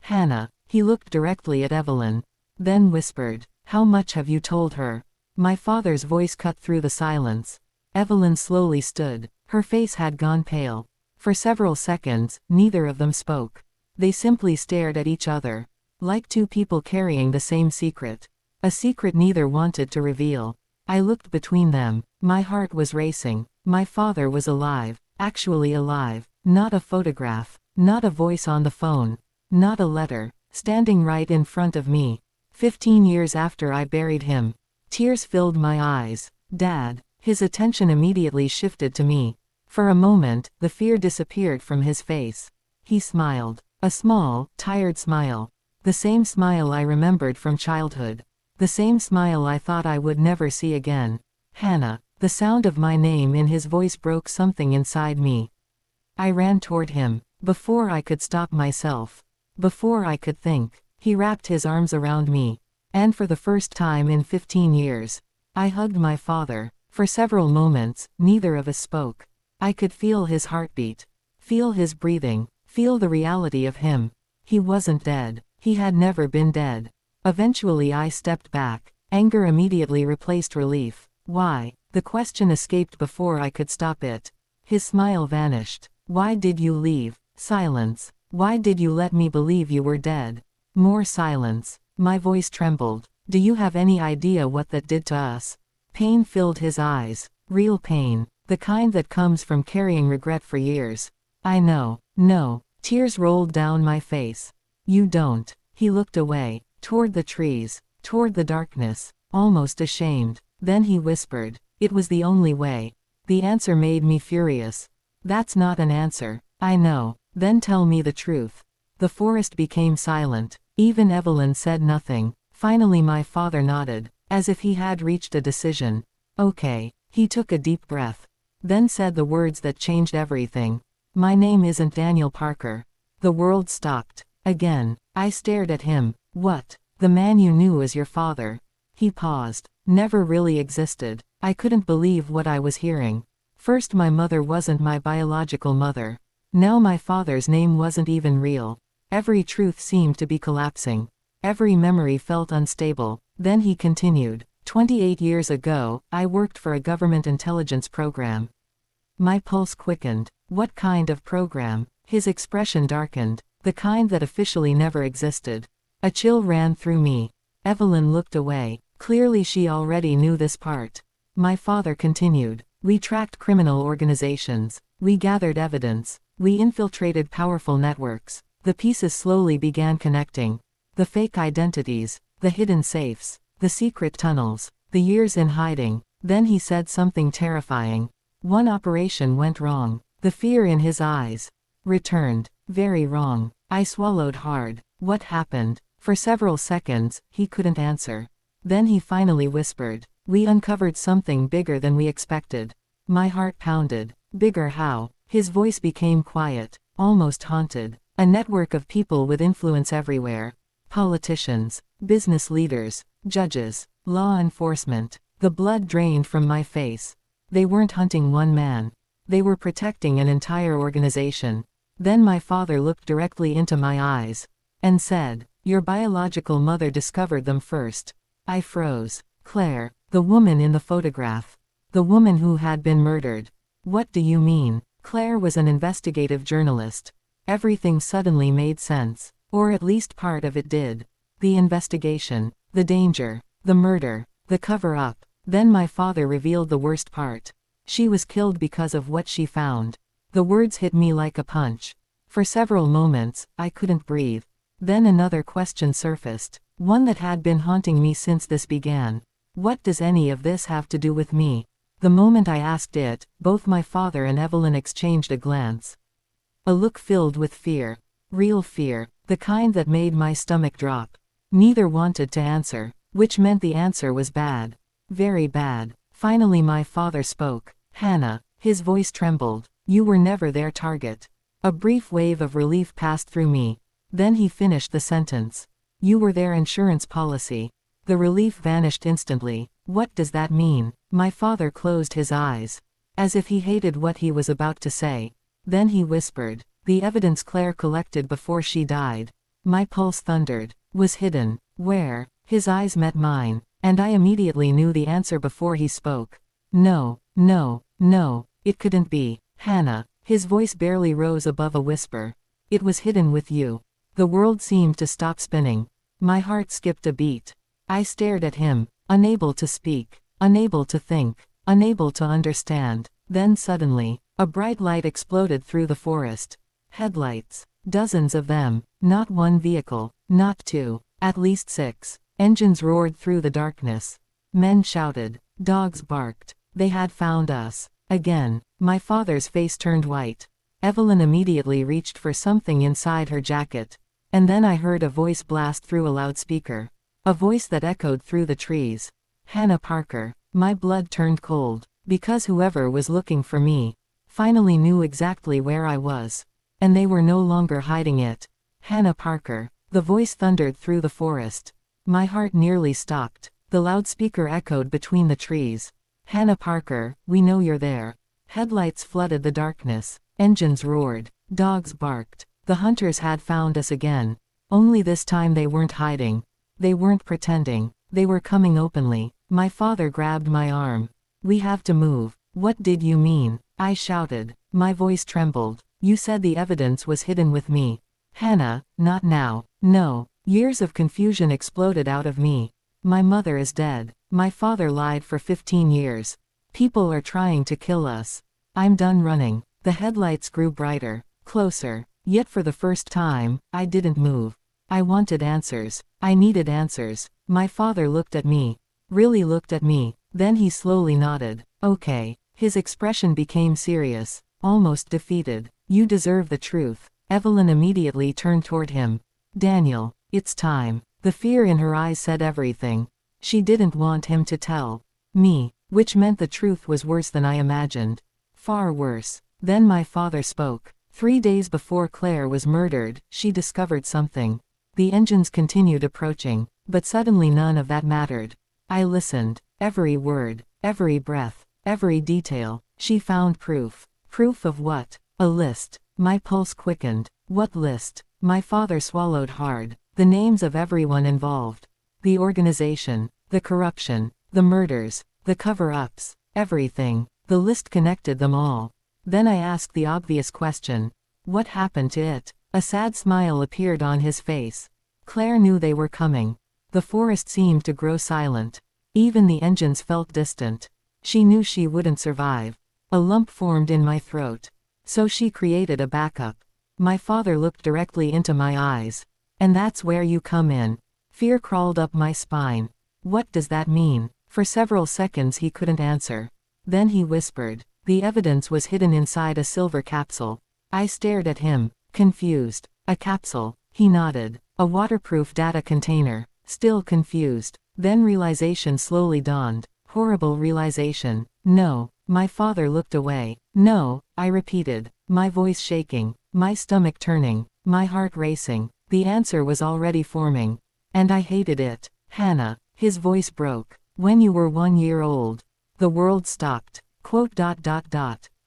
Hannah. He looked directly at Evelyn. Then whispered, "How much have you told her?" My father's voice cut through the silence. Evelyn slowly stood. Her face had gone pale. For several seconds, neither of them spoke. They simply stared at each other. Like two people carrying the same secret. A secret neither wanted to reveal. I looked between them. My heart was racing. My father was alive. Actually alive. Not a photograph. Not a voice on the phone. Not a letter. Standing right in front of me. 15 years after I buried him. Tears filled my eyes. Dad. His attention immediately shifted to me. For a moment, the fear disappeared from his face. He smiled. A small, tired smile. The same smile I remembered from childhood. The same smile I thought I would never see again. Hannah. The sound of my name in his voice broke something inside me. I ran toward him. Before I could stop myself. Before I could think. He wrapped his arms around me. And for the first time in 15 years, I hugged my father. For several moments, neither of us spoke. I could feel his heartbeat. Feel his breathing. Feel the reality of him. He wasn't dead. He had never been dead. Eventually I stepped back. Anger immediately replaced relief. Why? The question escaped before I could stop it. His smile vanished. Why did you leave? Silence. Why did you let me believe you were dead? More silence. My voice trembled. Do you have any idea what that did to us? Pain filled his eyes. Real pain. The kind that comes from carrying regret for years. I know. No. Tears rolled down my face. You don't. He looked away. Toward the trees. Toward the darkness. Almost ashamed. Then he whispered. It was the only way. The answer made me furious. That's not an answer. I know. Then tell me the truth. The forest became silent. Even Evelyn said nothing. Finally my father nodded, as if he had reached a decision. Okay. He took a deep breath. Then said the words that changed everything. My name isn't Daniel Parker. The world stopped. Again. I stared at him. What? The man you knew as your father. He paused. Never really existed. I couldn't believe what I was hearing. First, my mother wasn't my biological mother. Now my father's name wasn't even real. Every truth seemed to be collapsing. Every memory felt unstable. Then he continued. 28 years ago, I worked for a government intelligence program. My pulse quickened. What kind of program? His expression darkened. The kind that officially never existed. A chill ran through me. Evelyn looked away. Clearly she already knew this part. My father continued. We tracked criminal organizations. We gathered evidence. We infiltrated powerful networks. The pieces slowly began connecting. The fake identities. The hidden safes. The secret tunnels. The years in hiding. Then he said something terrifying. One operation went wrong. The fear in his eyes returned. Very wrong. I swallowed hard. What happened? For several seconds, he couldn't answer. Then he finally whispered. We uncovered something bigger than we expected. My heart pounded. Bigger how? His voice became quiet, almost haunted. A network of people with influence everywhere. Politicians, business leaders, judges, law enforcement. The blood drained from my face. They weren't hunting one man. They were protecting an entire organization. Then my father looked directly into my eyes. And said, your biological mother discovered them first. I froze. Claire, the woman in the photograph. The woman who had been murdered. What do you mean? Claire was an investigative journalist. Everything suddenly made sense. Or at least part of it did. The investigation. The danger. The murder. The cover-up. Then my father revealed the worst part. She was killed because of what she found. The words hit me like a punch. For several moments, I couldn't breathe. Then another question surfaced. One that had been haunting me since this began. What does any of this have to do with me? The moment I asked it, both my father and Evelyn exchanged a glance. A look filled with fear. Real fear. The kind that made my stomach drop. Neither wanted to answer, which meant the answer was bad. Very bad. Finally my father spoke. Hannah, His voice trembled. You were never their target. A brief wave of relief passed through me. Then he finished the sentence. You were their insurance policy. The relief vanished instantly. What does that mean? My father closed his eyes, as if he hated what he was about to say. Then he whispered, the evidence Claire collected before she died. My pulse thundered. Was hidden. Where? His eyes met mine, and I immediately knew the answer before he spoke. No, no, no, it couldn't be. Hannah. His voice barely rose above a whisper. It was hidden with you. The world seemed to stop spinning. My heart skipped a beat. I stared at him, unable to speak, unable to think, unable to understand. Then suddenly, a bright light exploded through the forest. Headlights. Dozens of them. Not one vehicle, not two, at least 6. Engines roared through the darkness. Men shouted. Dogs barked. They had found us. Again. My father's face turned white. Evelyn immediately reached for something inside her jacket. And then I heard a voice blast through a loudspeaker. A voice that echoed through the trees. Hannah Parker. My blood turned cold, because whoever was looking for me finally knew exactly where I was. And they were no longer hiding it. Hannah Parker. The voice thundered through the forest. My heart nearly stopped. The loudspeaker echoed between the trees. Hannah Parker, we know you're there. Headlights flooded the darkness. Engines roared. Dogs barked. The hunters had found us again. Only this time they weren't hiding. They weren't pretending. They were coming openly. My father grabbed my arm. We have to move. What did you mean? I shouted. My voice trembled. You said the evidence was hidden with me. Hannah, not now. No. Years of confusion exploded out of me. My mother is dead. My father lied for 15 years. People are trying to kill us. I'm done running. The headlights grew brighter, closer. Yet for the first time, I didn't move. I wanted answers. I needed answers. My father looked at me. Really looked at me. Then he slowly nodded. Okay. His expression became serious, almost defeated. You deserve the truth. Evelyn immediately turned toward him. Daniel, it's time. The fear in her eyes said everything. She didn't want him to tell me, which meant the truth was worse than I imagined. Far worse. Then my father spoke. 3 days before Claire was murdered, she discovered something. The engines continued approaching, but suddenly none of that mattered. I listened. Every word, every breath, every detail. She found proof. Proof of what? A list. My pulse quickened. What list? My father swallowed hard. The names of everyone involved. The organization, the corruption, the murders, the cover-ups, everything. The list connected them all. Then I asked the obvious question. What happened to it? A sad smile appeared on his face. Claire knew they were coming. The forest seemed to grow silent. Even the engines felt distant. She knew she wouldn't survive. A lump formed in my throat. So she created a backup. My father looked directly into my eyes. And that's where you come in. Fear crawled up my spine. What does that mean? For several seconds he couldn't answer. Then he whispered. The evidence was hidden inside a silver capsule. I stared at him, confused. A capsule. He nodded. A waterproof data container. Still confused. Then realization slowly dawned. Horrible realization. No. My father looked away. No, I repeated, my voice shaking, my stomach turning, my heart racing. The answer was already forming. And I hated it. Hannah. His voice broke. When you were 1 year old. The world stopped. Quote.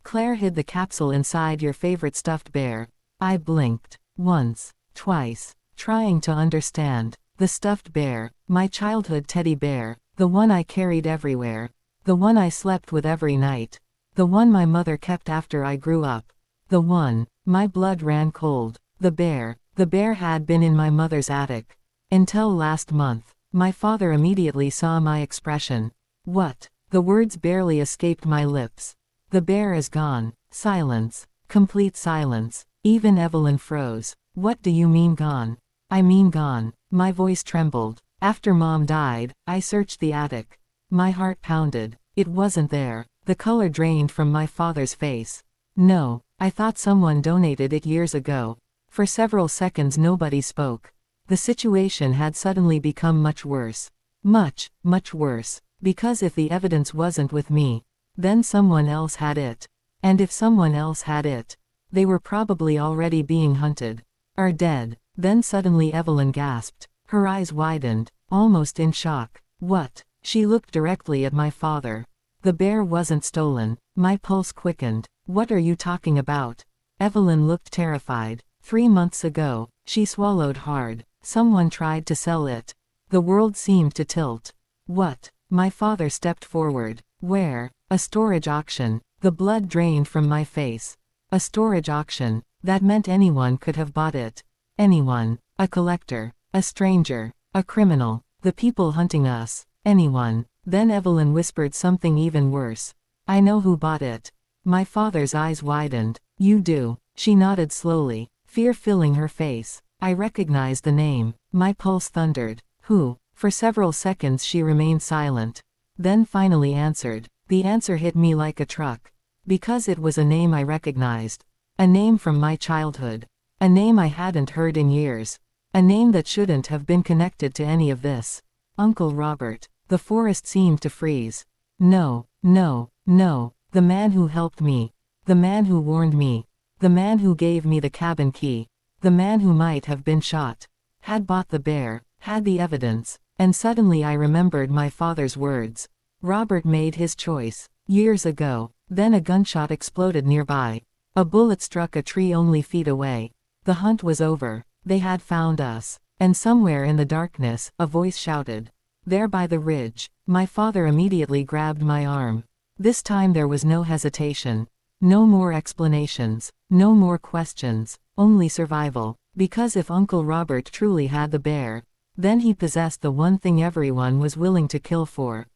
Claire hid the capsule inside your favorite stuffed bear. I blinked. Once. Twice. Trying to understand. The stuffed bear. My childhood teddy bear. The one I carried everywhere. The one I slept with every night. The one my mother kept after I grew up. The one. My blood ran cold. The bear. The bear had been in my mother's attic. Until last month. My father immediately saw my expression. What? The words barely escaped my lips. The bear is gone. Silence. Complete silence. Even Evelyn froze. What do you mean gone? I mean gone. My voice trembled. After Mom died, I searched the attic. My heart pounded. It wasn't there. The color drained from my father's face. No, I thought someone donated it years ago. For several seconds nobody spoke. The situation had suddenly become much worse. Much, much worse. Because if the evidence wasn't with me, then someone else had it. And if someone else had it, they were probably already being hunted. Are dead. Then suddenly Evelyn gasped. Her eyes widened, almost in shock. What? She looked directly at my father. The bear wasn't stolen. My pulse quickened. What are you talking about? Evelyn looked terrified. 3 months ago, she swallowed hard. Someone tried to sell it. The world seemed to tilt. What? My father stepped forward. Where? A storage auction. The blood drained from my face. A storage auction. That meant anyone could have bought it. Anyone. A collector. A stranger. A criminal. The people hunting us. Anyone. Then Evelyn whispered something even worse. I know who bought it. My father's eyes widened. You do. She nodded slowly, fear filling her face. I recognized the name. My pulse thundered. Who? For several seconds she remained silent. Then finally answered. The answer hit me like a truck. Because it was a name I recognized. A name from my childhood. A name I hadn't heard in years. A name that shouldn't have been connected to any of this. Uncle Robert. The forest seemed to freeze. No, no, no. The man who helped me. The man who warned me. The man who gave me the cabin key. The man who might have been shot. Had bought the bear. Had the evidence. And suddenly I remembered my father's words. Robert made his choice. Years ago. Then a gunshot exploded nearby. A bullet struck a tree only feet away. The hunt was over. They had found us. And somewhere in the darkness, a voice shouted. There by the ridge. My father immediately grabbed my arm. This time there was no hesitation. No more explanations. No more questions. Only survival. Because if Uncle Robert truly had the bear, then he possessed the one thing everyone was willing to kill for.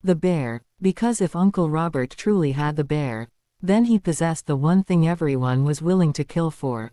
The bear. Because if Uncle Robert truly had the bear, then he possessed the one thing everyone was willing to kill for.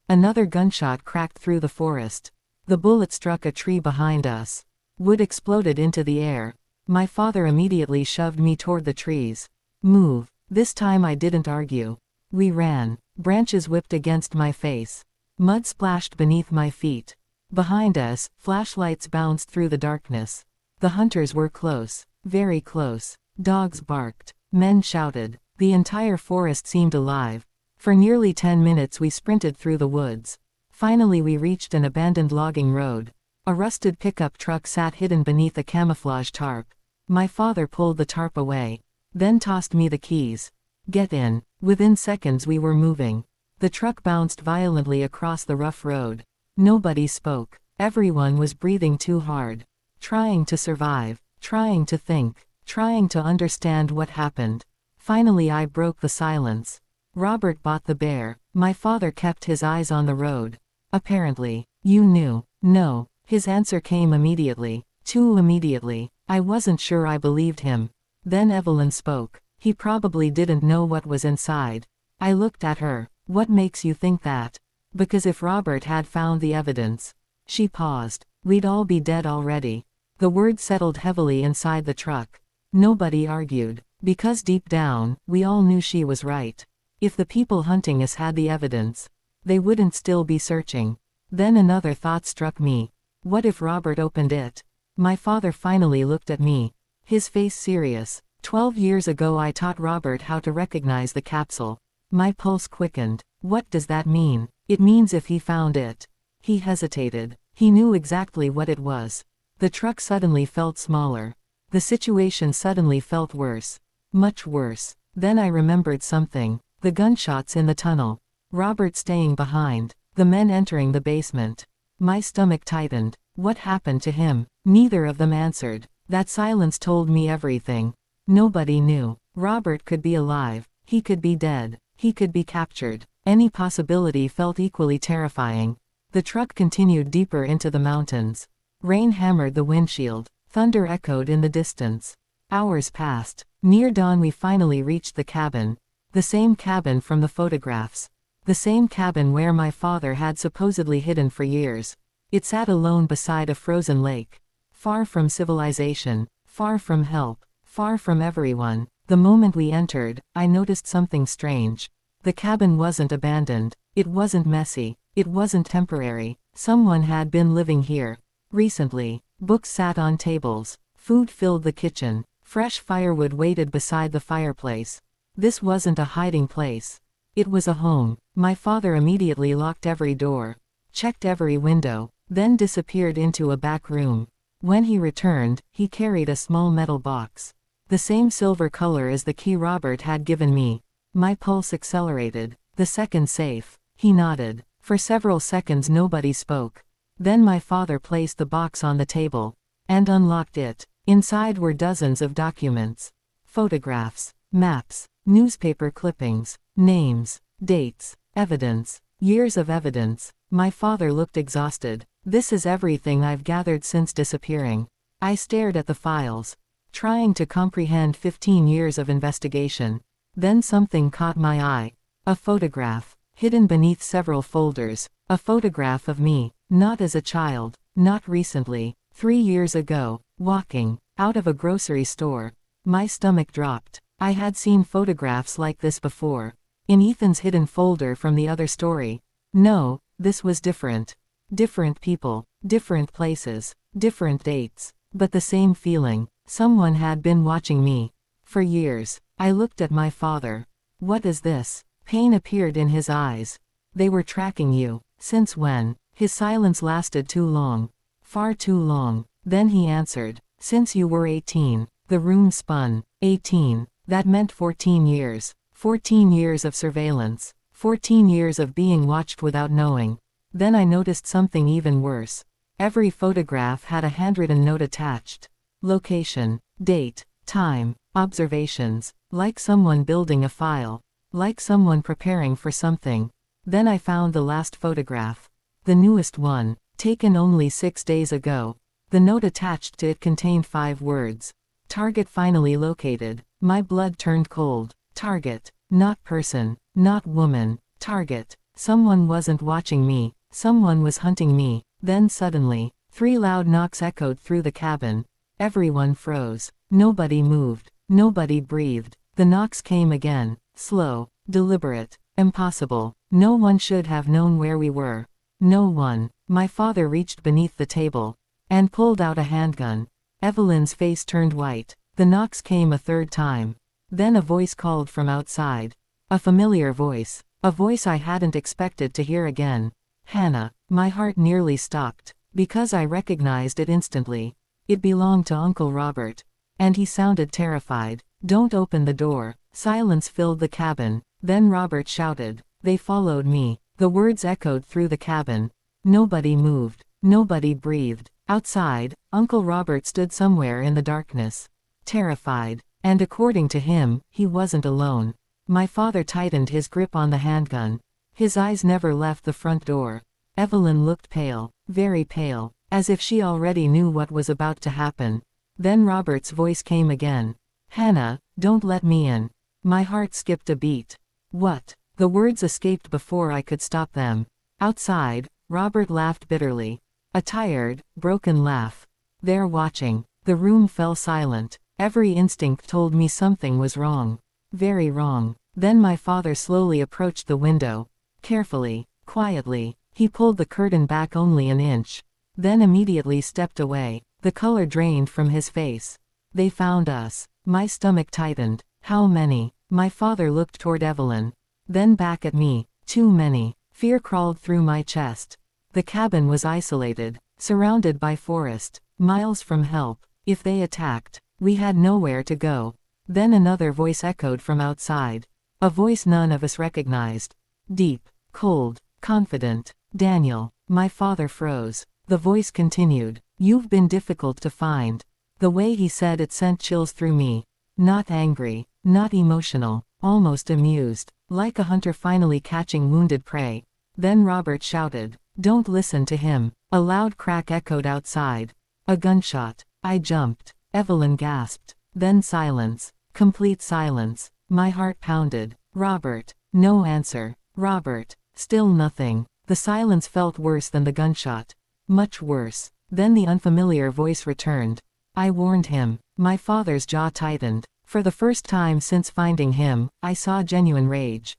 Another gunshot cracked through the forest. The bullet struck a tree behind us. Wood exploded into the air. My father immediately shoved me toward the trees. Move. This time I didn't argue. We ran. Branches whipped against my face. Mud splashed beneath my feet. Behind us, flashlights bounced through the darkness. The hunters were close. Very close. Dogs barked. Men shouted. The entire forest seemed alive. For nearly 10 minutes we sprinted through the woods. Finally we reached an abandoned logging road. A rusted pickup truck sat hidden beneath a camouflage tarp. My father pulled the tarp away. Then tossed me the keys. Get in. Within seconds we were moving. The truck bounced violently across the rough road. Nobody spoke. Everyone was breathing too hard. Trying to survive. Trying to think. Trying to understand what happened. Finally I broke the silence. Robert bought the bear. My father kept his eyes on the road. Apparently. You knew. No. His answer came immediately. Too immediately. I wasn't sure I believed him. Then Evelyn spoke. He probably didn't know what was inside. I looked at her. What makes you think that? Because if Robert had found the evidence. She paused. We'd all be dead already. The word settled heavily inside the truck. Nobody argued. Because deep down, we all knew she was right. If the people hunting us had the evidence, they wouldn't still be searching. Then another thought struck me. What if Robert opened it? My father finally looked at me. His face serious. 12 years ago I taught Robert how to recognize the capsule. My pulse quickened. What does that mean? It means if he found it. He hesitated. He knew exactly what it was. The truck suddenly felt smaller. The situation suddenly felt worse. Much worse. Then I remembered something. The gunshots in the tunnel. Robert staying behind. The men entering the basement. My stomach tightened. What happened to him? Neither of them answered. That silence told me everything. Nobody knew. Robert could be alive. He could be dead. He could be captured. Any possibility felt equally terrifying. The truck continued deeper into the mountains. Rain hammered the windshield. Thunder echoed in the distance. Hours passed. Near dawn we finally reached the cabin. The same cabin from the photographs. The same cabin where my father had supposedly hidden for years. It sat alone beside a frozen lake. Far from civilization. Far from help. Far from everyone. The moment we entered, I noticed something strange. The cabin wasn't abandoned. It wasn't messy. It wasn't temporary. Someone had been living here. Recently. Books sat on tables. Food filled the kitchen. Fresh firewood waited beside the fireplace. This wasn't a hiding place. It was a home. My father immediately locked every door, checked every window, then disappeared into a back room. When he returned, he carried a small metal box. The same silver color as the key Robert had given me. My pulse accelerated. The second safe. He nodded. For several seconds nobody spoke. Then my father placed the box on the table and unlocked it. Inside were dozens of documents. Photographs, maps, newspaper clippings, names, dates, evidence, years of evidence. My father looked exhausted. This is everything I've gathered since disappearing. I stared at the files, trying to comprehend 15 years of investigation. Then something caught my eye. A photograph, hidden beneath several folders. A photograph of me, not as a child, not recently, 3 years ago, walking out of a grocery store. My stomach dropped. I had seen photographs like this before, in Ethan's hidden folder from the other story. No, this was different. Different people, different places, different dates, but the same feeling. Someone had been watching me. For years. I looked at my father. What is this? Pain appeared in his eyes. They were tracking you. Since when? His silence lasted too long. Far too long. Then he answered. Since you were 18. The room spun. 18. That meant 14 years. 14 years of surveillance. 14 years of being watched without knowing. Then I noticed something even worse. Every photograph had a handwritten note attached. Location, date, time, observations, like someone building a file, like someone preparing for something. Then I found the last photograph. The newest one, taken only 6 days ago. The note attached to it contained 5 words. Target finally located. My blood turned cold. Target, not person, not woman. Target. Someone wasn't watching me. Someone was hunting me. Then suddenly, 3 loud knocks echoed through the cabin. Everyone froze. Nobody moved. Nobody breathed. The knocks came again. Slow, deliberate, impossible. No one should have known where we were. No one. My father reached beneath the table and pulled out a handgun. Evelyn's face turned white. The knocks came a third time. Then a voice called from outside. A familiar voice. A voice I hadn't expected to hear again. Hannah. My heart nearly stopped, because I recognized it instantly. It belonged to Uncle Robert. And he sounded terrified. Don't open the door. Silence filled the cabin. Then Robert shouted. They followed me. The words echoed through the cabin. Nobody moved. Nobody breathed. Outside, Uncle Robert stood somewhere in the darkness. Terrified. And according to him, he wasn't alone. My father tightened his grip on the handgun. His eyes never left the front door. Evelyn looked pale. Very pale. As if she already knew what was about to happen. Then Robert's voice came again. Hannah, don't let me in. My heart skipped a beat. What? The words escaped before I could stop them. Outside, Robert laughed bitterly. A tired, broken laugh. They're watching. The room fell silent. Every instinct told me something was wrong. Very wrong. Then my father slowly approached the window. Carefully, quietly, he pulled the curtain back only an inch. Then immediately stepped away. The color drained from his face. They found us. My stomach tightened. How many? My father looked toward Evelyn. Then back at me. Too many. Fear crawled through my chest. The cabin was isolated, surrounded by forest, miles from help. If they attacked, we had nowhere to go. Then another voice echoed from outside. A voice none of us recognized. Deep, cold, confident. Daniel. My father froze. The voice continued. You've been difficult to find. The way he said it sent chills through me. Not angry, not emotional, almost amused, like a hunter finally catching wounded prey. Then Robert shouted, "Don't listen to him." A loud crack echoed outside. A gunshot. I jumped. Evelyn gasped. Then silence. Complete silence. My heart pounded. Robert. No answer. Robert. Still nothing. The silence felt worse than the gunshot. Much worse. Then the unfamiliar voice returned. I warned him. My father's jaw tightened. For the first time since finding him, I saw genuine rage.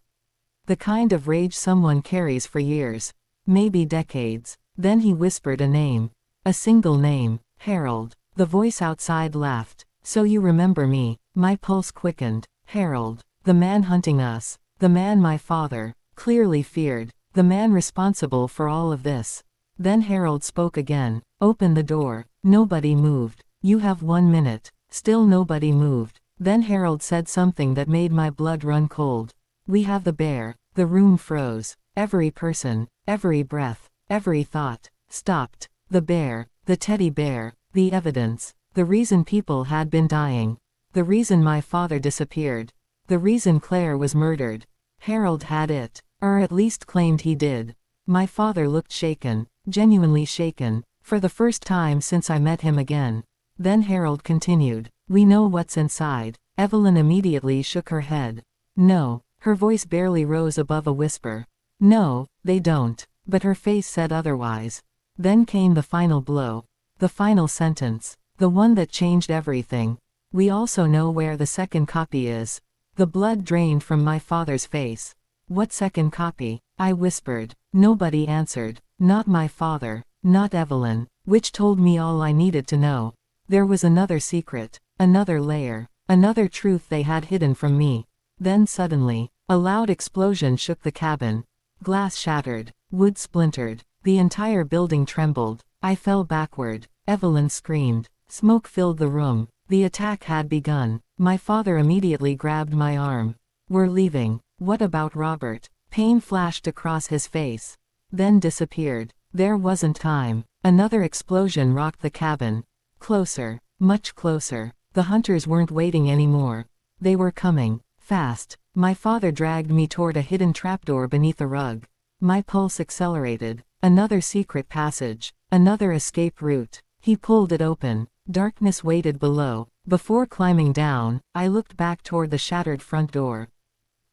The kind of rage someone carries for years. Maybe decades. Then he whispered a name. A single name. Harold. The voice outside laughed. So you remember me. My pulse quickened. Harold. The man hunting us. The man my father clearly feared. The man responsible for all of this. Then Harold spoke again. Open the door. Nobody moved. You have 1 minute. Still nobody moved. Then Harold said something that made my blood run cold. We have the bear. The room froze. Every person, every breath, every thought, stopped. The bear, the teddy bear, the evidence, the reason people had been dying. The reason my father disappeared. The reason Claire was murdered. Harold had it, or at least claimed he did. My father looked shaken, genuinely shaken, for the first time since I met him again. Then Harold continued, we know what's inside. Evelyn immediately shook her head. No, her voice barely rose above a whisper. No, they don't, but her face said otherwise. Then came the final blow. The final sentence. The one that changed everything. We also know where the second copy is. The blood drained from my father's face. What second copy? I whispered. Nobody answered. Not my father. Not Evelyn, which told me all I needed to know. There was another secret. Another layer. Another truth they had hidden from me. Then suddenly, a loud explosion shook the cabin. Glass shattered. Wood splintered. The entire building trembled. I fell backward. Evelyn screamed. Smoke filled the room. The attack had begun. My father immediately grabbed my arm. We're leaving. What about Robert? Pain flashed across his face. Then disappeared. There wasn't time. Another explosion rocked the cabin. Closer. Much closer. The hunters weren't waiting anymore. They were coming. Fast. My father dragged me toward a hidden trapdoor beneath a rug. My pulse accelerated. Another secret passage. Another escape route. He pulled it open. Darkness waited below. Before climbing down, I looked back toward the shattered front door.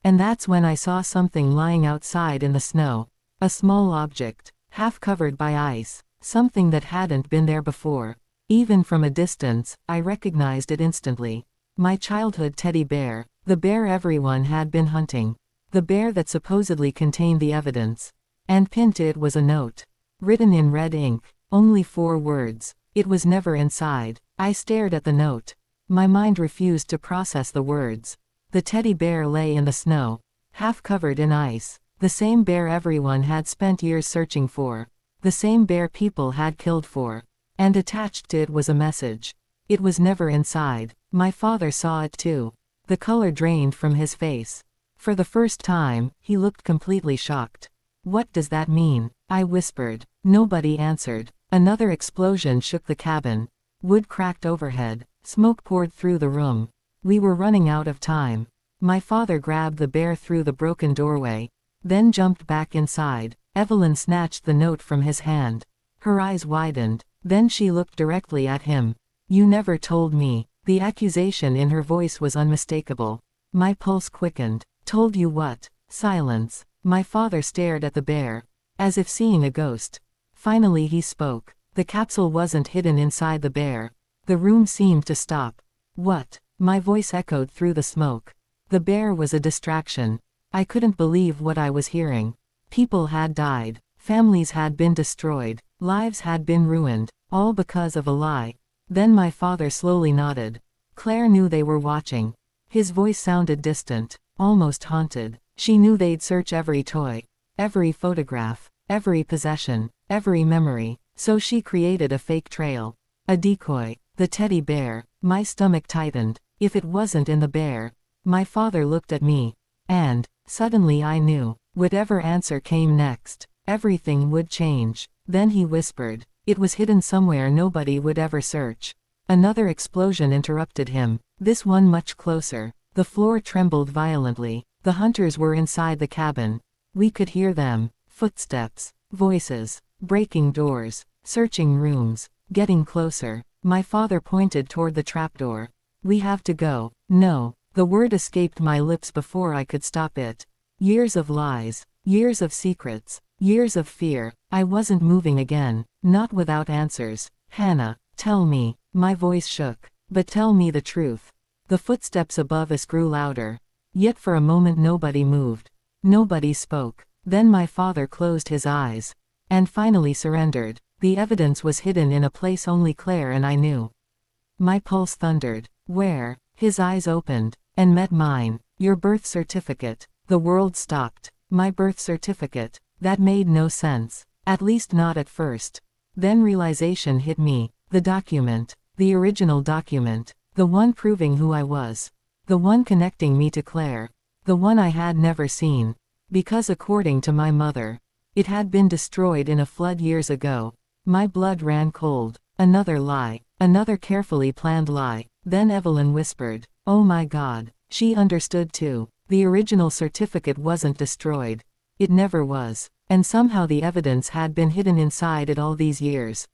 And that's when I saw something lying outside in the snow. A small object, half covered by ice. Something that hadn't been there before. Even from a distance, I recognized it instantly. My childhood teddy bear. The bear everyone had been hunting. The bear that supposedly contained the evidence. And pinned to it was a note. Written in red ink. Only 4 words. It was never inside. I stared at the note. My mind refused to process the words. The teddy bear lay in the snow. Half covered in ice. The same bear everyone had spent years searching for. The same bear people had killed for. And attached to it was a message. It was never inside. My father saw it too. The color drained from his face. For the first time, he looked completely shocked. What does that mean? I whispered. Nobody answered. Another explosion shook the cabin. Wood cracked overhead. Smoke poured through the room. We were running out of time. My father grabbed the bear through the broken doorway. Then jumped back inside. Evelyn snatched the note from his hand. Her eyes widened. Then she looked directly at him. You never told me. The accusation in her voice was unmistakable. My pulse quickened. Told you what? Silence. My father stared at the bear. As if seeing a ghost. Finally he spoke. The capsule wasn't hidden inside the bear. The room seemed to stop. What? My voice echoed through the smoke. The bear was a distraction. I couldn't believe what I was hearing. People had died. Families had been destroyed. Lives had been ruined. All because of a lie. Then my father slowly nodded. Claire knew they were watching. His voice sounded distant. Almost haunted. She knew they'd search every toy. Every photograph. Every possession. Every memory. So she created a fake trail. A decoy. The teddy bear. My stomach tightened. If it wasn't in the bear. My father looked at me. And, suddenly I knew. Whatever answer came next, everything would change. Then he whispered. It was hidden somewhere nobody would ever search. Another explosion interrupted him. This one much closer. The floor trembled violently. The hunters were inside the cabin. We could hear them. Footsteps. Voices. Breaking doors. Searching rooms. Getting closer. My father pointed toward the trapdoor. We have to go. No. The word escaped my lips before I could stop it. Years of lies. Years of secrets. Years of fear. I wasn't moving again. Not without answers. Hannah, tell me. My voice shook. But tell me the truth. The footsteps above us grew louder. Yet for a moment nobody moved. Nobody spoke. Then my father closed his eyes. And finally surrendered. The evidence was hidden in a place only Claire and I knew. My pulse thundered. Where? His eyes opened. And met mine. Your birth certificate. The world stopped. My birth certificate. That made no sense. At least not at first. Then realization hit me. The document. The original document. The one proving who I was. The one connecting me to Claire. The one I had never seen. Because according to my mother, it had been destroyed in a flood years ago. My blood ran cold. Another lie. Another carefully planned lie. Then Evelyn whispered, "Oh my God." She understood too. The original certificate wasn't destroyed. It never was. And somehow the evidence had been hidden inside it all these years.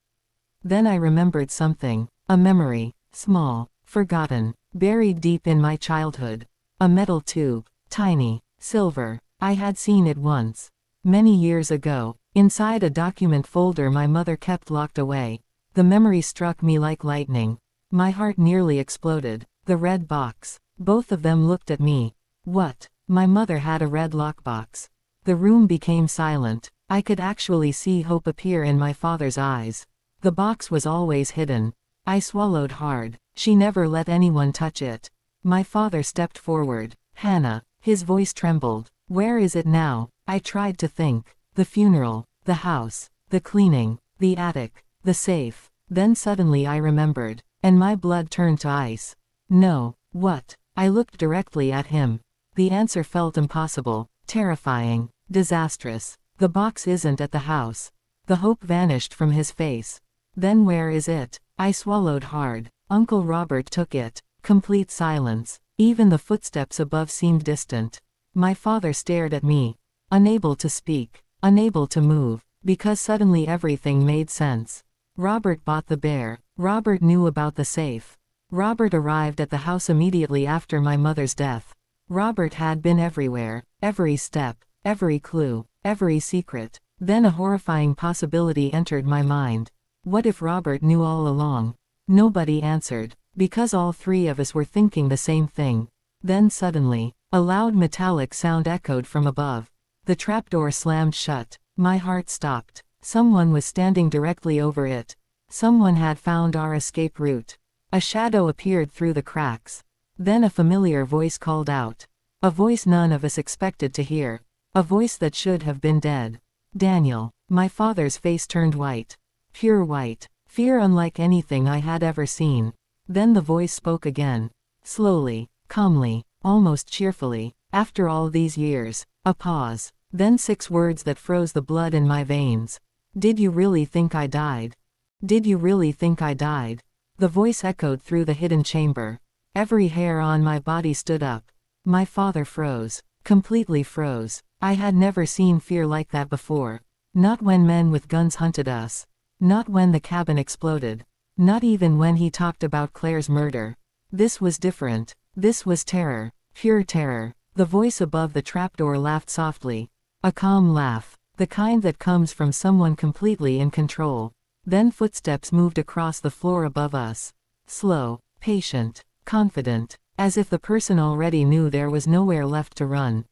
Then I remembered something. A memory. Small. Forgotten. Buried deep in my childhood. A metal tube. Tiny. Silver. I had seen it once. Many years ago. Inside a document folder my mother kept locked away. The memory struck me like lightning. My heart nearly exploded. The red box. Both of them looked at me. What? My mother had a red lockbox. The room became silent. I could actually see hope appear in my father's eyes. The box was always hidden. I swallowed hard. She never let anyone touch it. My father stepped forward. "Hannah." His voice trembled. "Where is it now?" I tried to think. The funeral. The house. The cleaning. The attic. The safe. Then suddenly I remembered. And my blood turned to ice. "No." "What?" I looked directly at him. The answer felt impossible. Terrifying. Disastrous. "The box isn't at the house." The hope vanished from his face. "Then where is it?" I swallowed hard. "Uncle Robert took it." Complete silence. Even the footsteps above seemed distant. My father stared at me. Unable to speak. Unable to move. Because suddenly everything made sense. Robert bought the bear. Robert knew about the safe. Robert arrived at the house immediately after my mother's death. Robert had been everywhere. Every step. Every clue. Every secret. Then a horrifying possibility entered my mind. What if Robert knew all along? Nobody answered. Because all three of us were thinking the same thing. Then suddenly, a loud metallic sound echoed from above. The trapdoor slammed shut. My heart stopped. Someone was standing directly over it. Someone had found our escape route. A shadow appeared through the cracks. Then a familiar voice called out. A voice none of us expected to hear. A voice that should have been dead. "Daniel." My father's face turned white. Pure white. Fear unlike anything I had ever seen. Then the voice spoke again. Slowly. Calmly. Almost cheerfully. "After all these years." A pause. Then 6 words that froze the blood in my veins. "Did you really think I died? Did you really think I died?" The voice echoed through the hidden chamber. Every hair on my body stood up. My father froze. Completely froze. I had never seen fear like that before. Not when men with guns hunted us. Not when the cabin exploded. Not even when he talked about Claire's murder. This was different. This was terror. Pure terror. The voice above the trapdoor laughed softly. A calm laugh. The kind that comes from someone completely in control. Then footsteps moved across the floor above us. Slow. Patient. Confident. As if the person already knew there was nowhere left to run.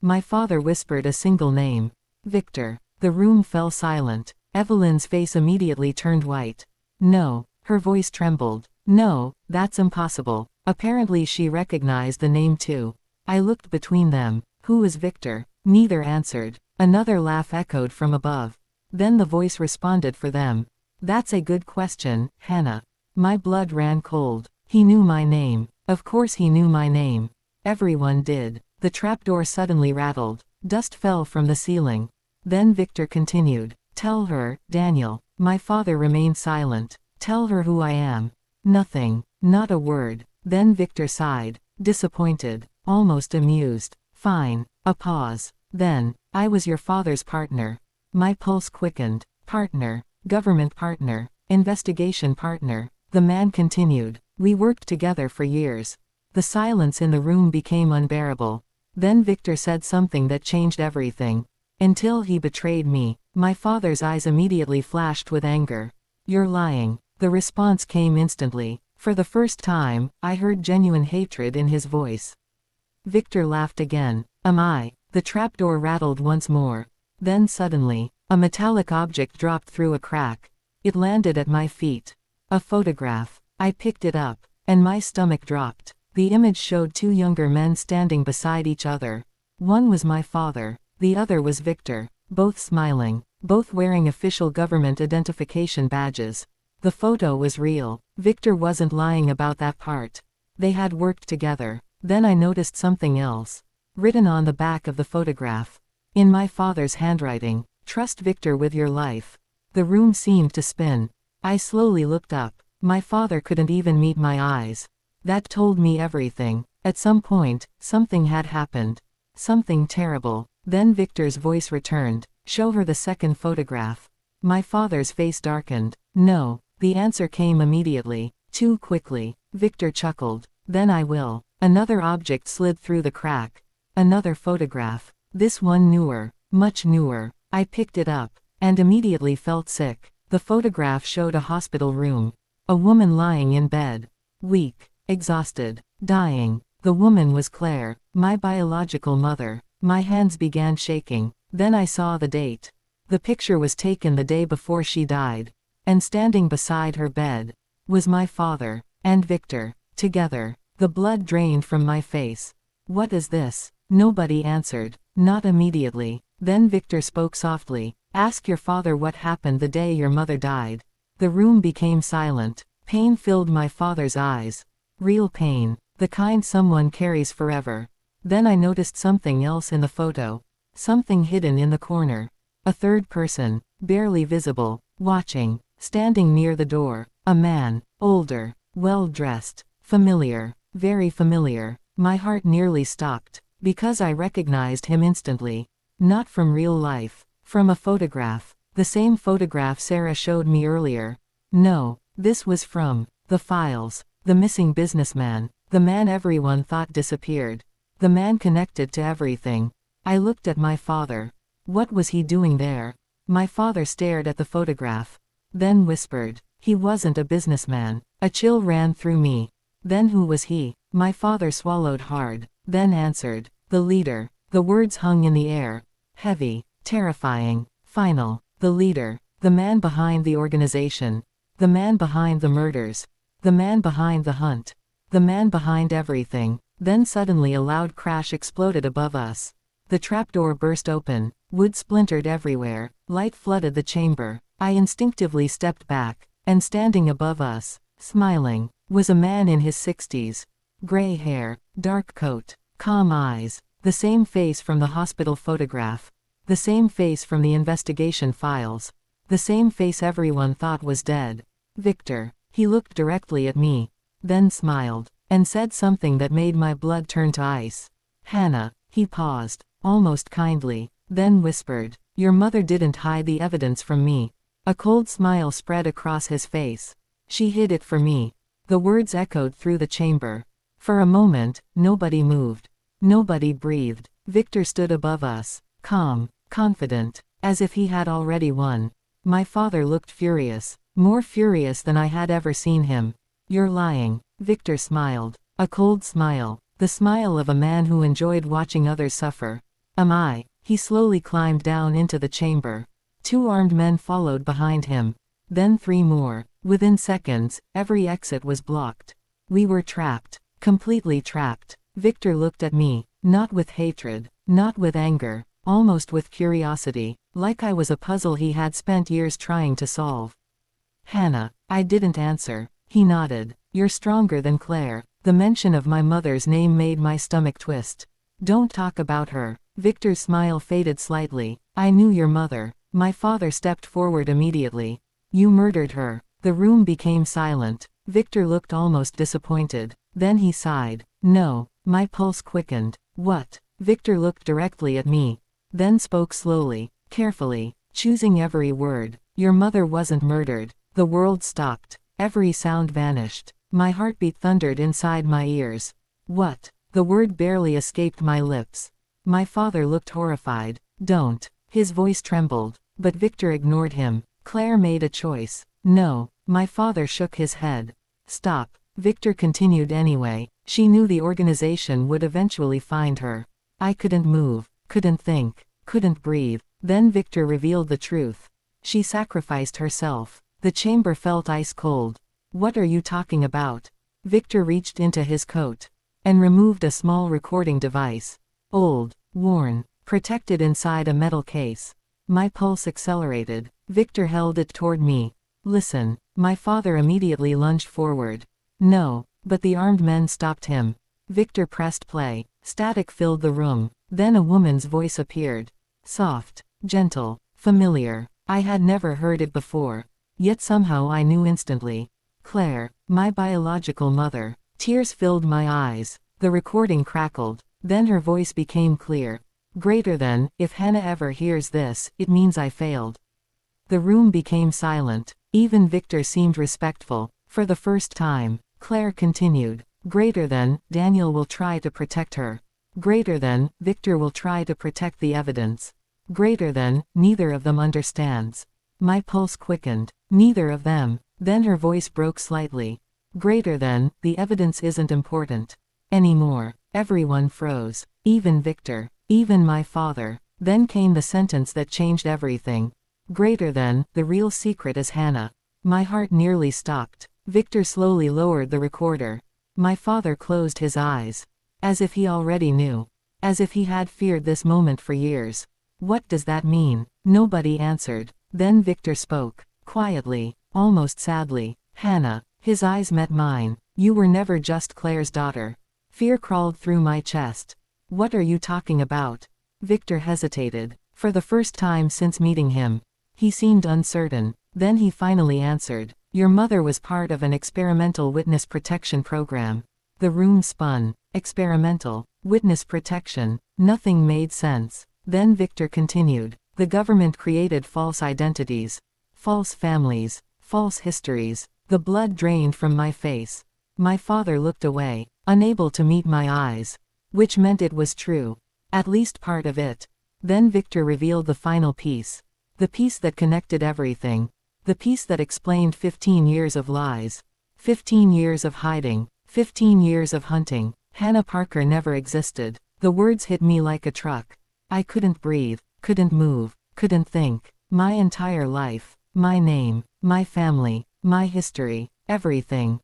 My father whispered a single name. "Victor." The room fell silent. Evelyn's face immediately turned white. "No." Her voice trembled. "No, that's impossible." Apparently she recognized the name too. I looked between them. "Who is Victor?" Neither answered. Another laugh echoed from above. Then the voice responded for them. "That's a good question, Hannah." My blood ran cold. He knew my name. Of course he knew my name. Everyone did. The trapdoor suddenly rattled. Dust fell from the ceiling. Then Victor continued. "Tell her, Daniel." My father remained silent. "Tell her who I am." Nothing. Not a word. Then Victor sighed. Disappointed. Almost amused. "Fine." A pause. Then, "I was your father's partner." My pulse quickened. "Partner. Government partner. Investigation partner." The man continued. "We worked together for years." The silence in the room became unbearable. Then Victor said something that changed everything. "Until he betrayed me." My father's eyes immediately flashed with anger. "You're lying." The response came instantly. For the first time, I heard genuine hatred in his voice. Victor laughed again. "Am I?" The trapdoor rattled once more. Then suddenly, a metallic object dropped through a crack. It landed at my feet. A photograph. I picked it up, and my stomach dropped. The image showed two younger men standing beside each other. One was my father. The other was Victor. Both smiling. Both wearing official government identification badges. The photo was real. Victor wasn't lying about that part. They had worked together. Then I noticed something else. Written on the back of the photograph. In my father's handwriting. Trust Victor with your life. The room seemed to spin. I slowly looked up. My father couldn't even meet my eyes. That told me everything. At some point, something had happened. Something terrible. Then Victor's voice returned. Show her the second photograph. My father's face darkened. No. The answer came immediately. Too quickly. Victor chuckled. Then I will. Another object slid through the crack. Another photograph. This one newer. Much newer. I picked it up. And immediately felt sick. The photograph showed a hospital room. A woman lying in bed. Weak. Exhausted. Dying. The woman was Claire, my biological mother. My hands began shaking. Then I saw the date. The picture was taken the day before she died. And standing beside her bed was my father and Victor. Together. The blood drained from my face. What is this? Nobody answered. Not immediately. Then Victor spoke softly. Ask your father what happened the day your mother died. The room became silent. Pain filled my father's eyes. Real pain. The kind someone carries forever. Then I noticed something else in the photo. Something hidden in the corner. A third person, barely visible, watching, standing near the door. A man, older, well-dressed, familiar, very familiar. My heart nearly stopped, because I recognized him instantly. Not from real life, from a photograph. The same photograph Sarah showed me earlier. No, this was from the files. The missing businessman. The man everyone thought disappeared. The man connected to everything. I looked at my father. What was he doing there? My father stared at the photograph. Then whispered. He wasn't a businessman. A chill ran through me. Then who was he? My father swallowed hard. Then answered. The leader. The words hung in the air. Heavy. Terrifying. Final. The leader. The man behind the organization. The man behind the murders. The man behind the hunt. The man behind everything. Then suddenly a loud crash exploded above us. The trapdoor burst open. Wood splintered everywhere. Light flooded the chamber. I instinctively stepped back. And standing above us, smiling, was a man in his 60s. Gray hair, dark coat, calm eyes. The same face from the hospital photograph. The same face from the investigation files. The same face everyone thought was dead. Victor. He looked directly at me. Then smiled. And said something that made my blood turn to ice. Hannah. He paused. Almost kindly. Then whispered. Your mother didn't hide the evidence from me. A cold smile spread across his face. She hid it for me. The words echoed through the chamber. For a moment, nobody moved. Nobody breathed. Victor stood above us. Calm. Confident. As if he had already won. My father looked furious. More furious than I had ever seen him. You're lying. Victor smiled. A cold smile. The smile of a man who enjoyed watching others suffer. Am I? He slowly climbed down into the chamber. 2 armed men followed behind him. Then 3 more. Within seconds, every exit was blocked. We were trapped. Completely trapped. Victor looked at me. Not with hatred. Not with anger. Almost with curiosity. Like I was a puzzle he had spent years trying to solve. Hannah. I didn't answer. He nodded. You're stronger than Claire. The mention of my mother's name made my stomach twist. Don't talk about her. Victor's smile faded slightly. I knew your mother. My father stepped forward immediately. You murdered her. The room became silent. Victor looked almost disappointed. Then he sighed. No. My pulse quickened. What? Victor looked directly at me. Then spoke slowly, carefully, choosing every word. Your mother wasn't murdered. The world stopped. Every sound vanished. My heartbeat thundered inside my ears. What? The word barely escaped my lips. My father looked horrified. Don't. His voice trembled. But Victor ignored him. Claire made a choice. No. My father shook his head. Stop. Victor continued anyway. She knew the organization would eventually find her. I couldn't move. Couldn't think. Couldn't breathe. Then Victor revealed the truth. She sacrificed herself. The chamber felt ice cold. What are you talking about? Victor reached into his coat. and removed a small recording device. Old, worn, protected inside a metal case. My pulse accelerated. Victor held it toward me. Listen. My father immediately lunged forward. No, but the armed men stopped him. Victor pressed play. Static filled the room. Then a woman's voice appeared. Soft, gentle, familiar. I had never heard it before. Yet somehow I knew instantly. Claire, my biological mother. Tears filled my eyes. The recording crackled. Then her voice became clear. Greater than, if Hannah ever hears this, it means I failed. The room became silent. Even Victor seemed respectful. For the first time, Claire continued. Greater than, Daniel will try to protect her. Greater than, Victor will try to protect the evidence. Greater than, neither of them understands. My pulse quickened. Neither of them. Then her voice broke slightly. Greater than, the evidence isn't important anymore. Everyone froze. Even Victor. Even my father. Then came the sentence that changed everything. Greater than, the real secret is Hannah. My heart nearly stopped. Victor slowly lowered the recorder. My father closed his eyes. As if he already knew. As if he had feared this moment for years. What does that mean? Nobody answered. Then Victor spoke. Quietly. Almost sadly. Hannah. His eyes met mine. You were never just Claire's daughter. Fear crawled through my chest. What are you talking about? Victor hesitated. For the first time since meeting him. He seemed uncertain. Then he finally answered. Your mother was part of an experimental witness protection program. The room spun. Experimental. Witness protection. Nothing made sense. Then Victor continued. The government created false identities. False families. False histories. The blood drained from my face. My father looked away, unable to meet my eyes. Which meant it was true. At least part of it. Then Victor revealed the final piece. The piece that connected everything. The piece that explained 15 years of lies. 15 years of hiding. 15 years of hunting. Hannah Parker never existed. The words hit me like a truck. I couldn't breathe, couldn't move, couldn't think. My entire life, my name, my family, my history, everything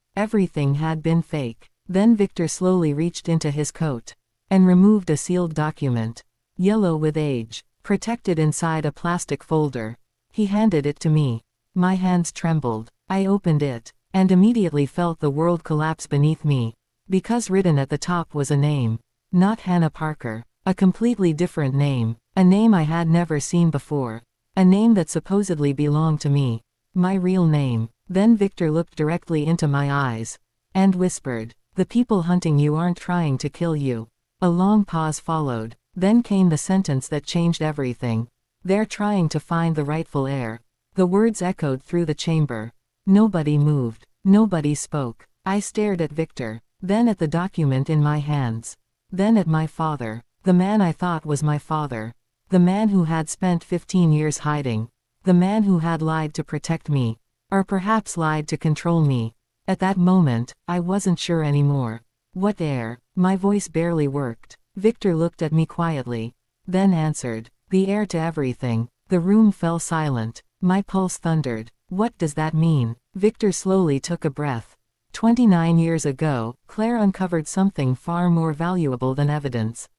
had been fake. Then Victor slowly reached into his coat and removed a sealed document. Yellow with age, protected inside a plastic folder. He handed it to me. My hands trembled. I opened it, and immediately felt the world collapse beneath me. Because written at the top was a name. Not Hannah Parker. A completely different name. A name I had never seen before. A name that supposedly belonged to me. My real name. Then Victor looked directly into my eyes. And whispered. The people hunting you aren't trying to kill you. A long pause followed. Then came the sentence that changed everything. They're trying to find the rightful heir. The words echoed through the chamber. Nobody moved. Nobody spoke. I stared at Victor. Then at the document in my hands. Then at my father. The man I thought was my father. The man who had spent 15 years hiding. The man who had lied to protect me. Or perhaps lied to control me. At that moment, I wasn't sure anymore. What heir? My voice barely worked. Victor looked at me quietly. Then answered. The heir to everything. The room fell silent. My pulse thundered. What does that mean? Victor slowly took a breath. 29 years ago, Claire uncovered something far more valuable than evidence.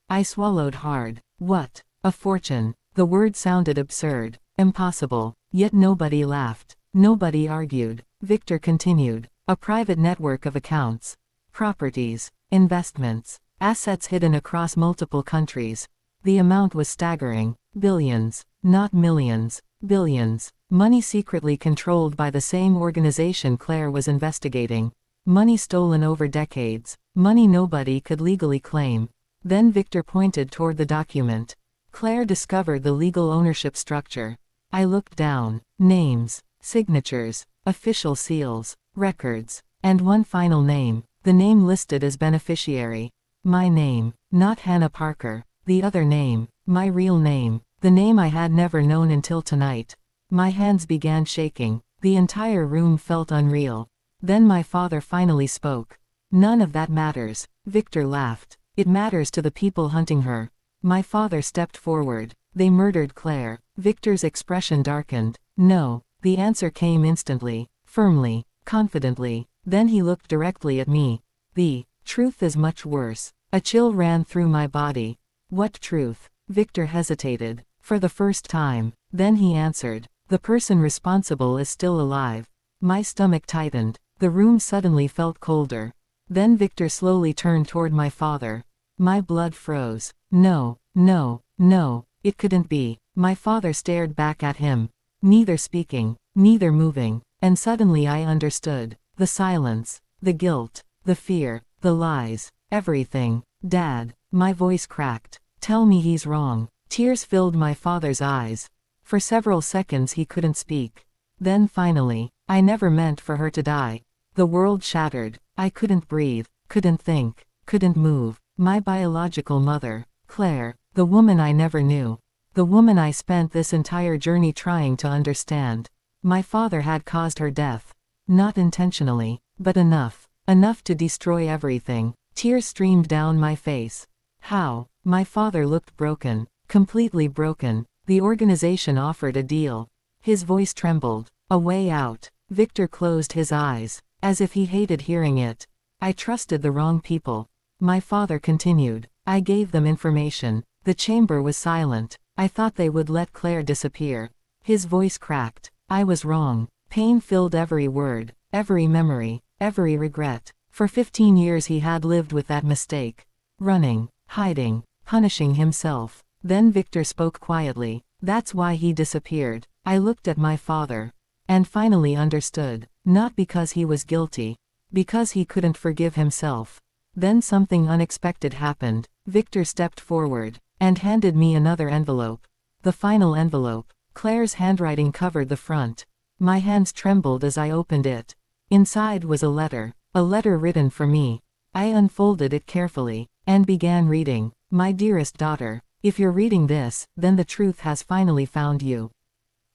I swallowed hard. What? A fortune. The word sounded absurd. Impossible. Yet nobody laughed. Nobody argued. Victor continued. A private network of accounts. Properties. Investments. Assets hidden across multiple countries. The amount was staggering. Billions. Not millions. Billions. Money secretly controlled by the same organization Claire was investigating. Money stolen over decades. Money nobody could legally claim. Then Victor pointed toward the document. Claire discovered the legal ownership structure. I looked down. Names. Signatures. Official seals. Records. And one final name. The name listed as beneficiary. My name. Not Hannah Parker. The other name. My real name. The name I had never known until tonight. My hands began shaking. The entire room felt unreal. Then my father finally spoke. None of that matters. Victor laughed. It matters to the people hunting her. My father stepped forward. They murdered Claire. Victor's expression darkened. No. The answer came instantly. Firmly. Confidently. Then he looked directly at me. The Truth is much worse. A chill ran through my body. What truth? Victor hesitated. For the first time. Then he answered. The person responsible is still alive. My stomach tightened. The room suddenly felt colder. Then Victor slowly turned toward my father. My blood froze. No, no, no, it couldn't be. My father stared back at him. Neither speaking, neither moving. And suddenly I understood. The silence, the guilt, the fear, the lies, everything. Dad, my voice cracked. Tell me he's wrong. Tears filled my father's eyes. For several seconds he couldn't speak. Then finally, I never meant for her to die. The world shattered. I couldn't breathe, couldn't think, couldn't move. My biological mother, Claire, the woman I never knew. The woman I spent this entire journey trying to understand. My father had caused her death. Not intentionally, but enough. Enough to destroy everything. Tears streamed down my face. How? My father looked broken. Completely broken. The organization offered a deal. His voice trembled. A way out. Victor closed his eyes, as if he hated hearing it. I trusted the wrong people. My father continued. I gave them information. The chamber was silent. I thought they would let Claire disappear. His voice cracked. I was wrong. Pain filled every word, every memory, every regret. For 15 years he had lived with that mistake. Running, hiding, punishing himself. Then Victor spoke quietly. That's why he disappeared. I looked at my father. And finally understood. Not because he was guilty. Because he couldn't forgive himself. Then something unexpected happened. Victor stepped forward. And handed me another envelope. The final envelope. Claire's handwriting covered the front. My hands trembled as I opened it. Inside was a letter. A letter written for me. I unfolded it carefully. And began reading. My dearest daughter. If you're reading this, then the truth has finally found you.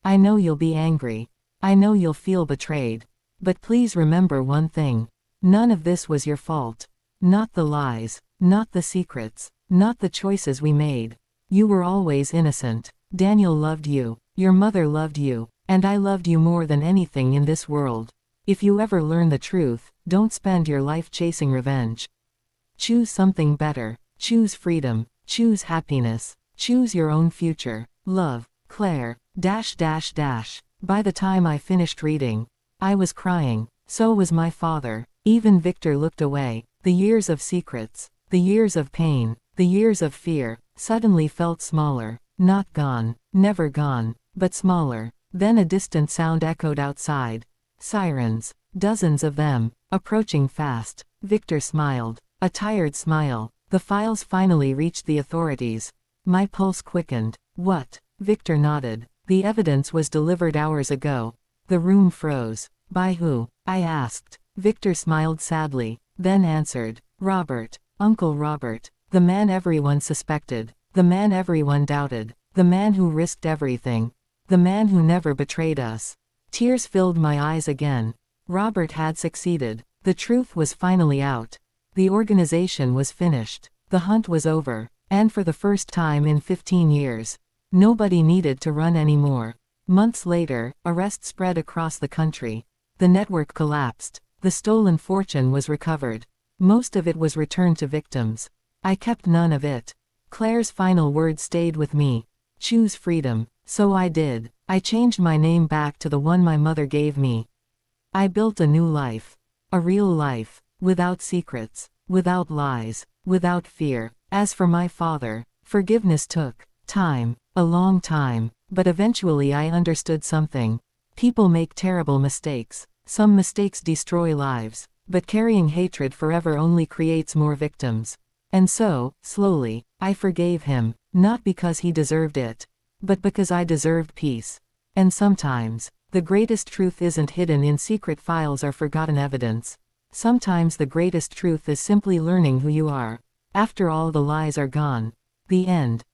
I know you'll be angry. I know you'll feel betrayed. But please remember one thing. None of this was your fault. Not the lies. Not the secrets. Not the choices we made. You were always innocent. Daniel loved you. Your mother loved you. And I loved you more than anything in this world. If you ever learn the truth, don't spend your life chasing revenge. Choose something better. Choose freedom. Choose happiness. Choose your own future. Love, Claire. By the time I finished reading, I was crying. So was my father. Even Victor looked away. The years of secrets, the years of pain, the years of fear, suddenly felt smaller. Not gone, never gone, but smaller. Then a distant sound echoed outside. Sirens. Dozens of them, approaching fast. Victor smiled. A tired smile. The files finally reached the authorities. My pulse quickened. What? Victor nodded. The evidence was delivered hours ago. The room froze. By who? I asked. Victor smiled sadly, then answered. Robert. Uncle Robert. The man everyone suspected. The man everyone doubted. The man who risked everything. The man who never betrayed us. Tears filled my eyes again. Robert had succeeded. The truth was finally out. The organization was finished. The hunt was over. And for the first time in 15 years, nobody needed to run anymore. Months later, arrests spread across the country. The network collapsed. The stolen fortune was recovered. Most of it was returned to victims. I kept none of it. Claire's final words stayed with me. Choose freedom. So I did. I changed my name back to the one my mother gave me. I built a new life. A real life. Without secrets. Without lies. Without fear. As for my father, forgiveness took time. A long time. But eventually I understood something. People make terrible mistakes. Some mistakes destroy lives. But carrying hatred forever only creates more victims. And so, slowly, I forgave him. Not because he deserved it. But because I deserved peace. And sometimes, the greatest truth isn't hidden in secret files or forgotten evidence. Sometimes the greatest truth is simply learning who you are. After all the lies are gone. The end.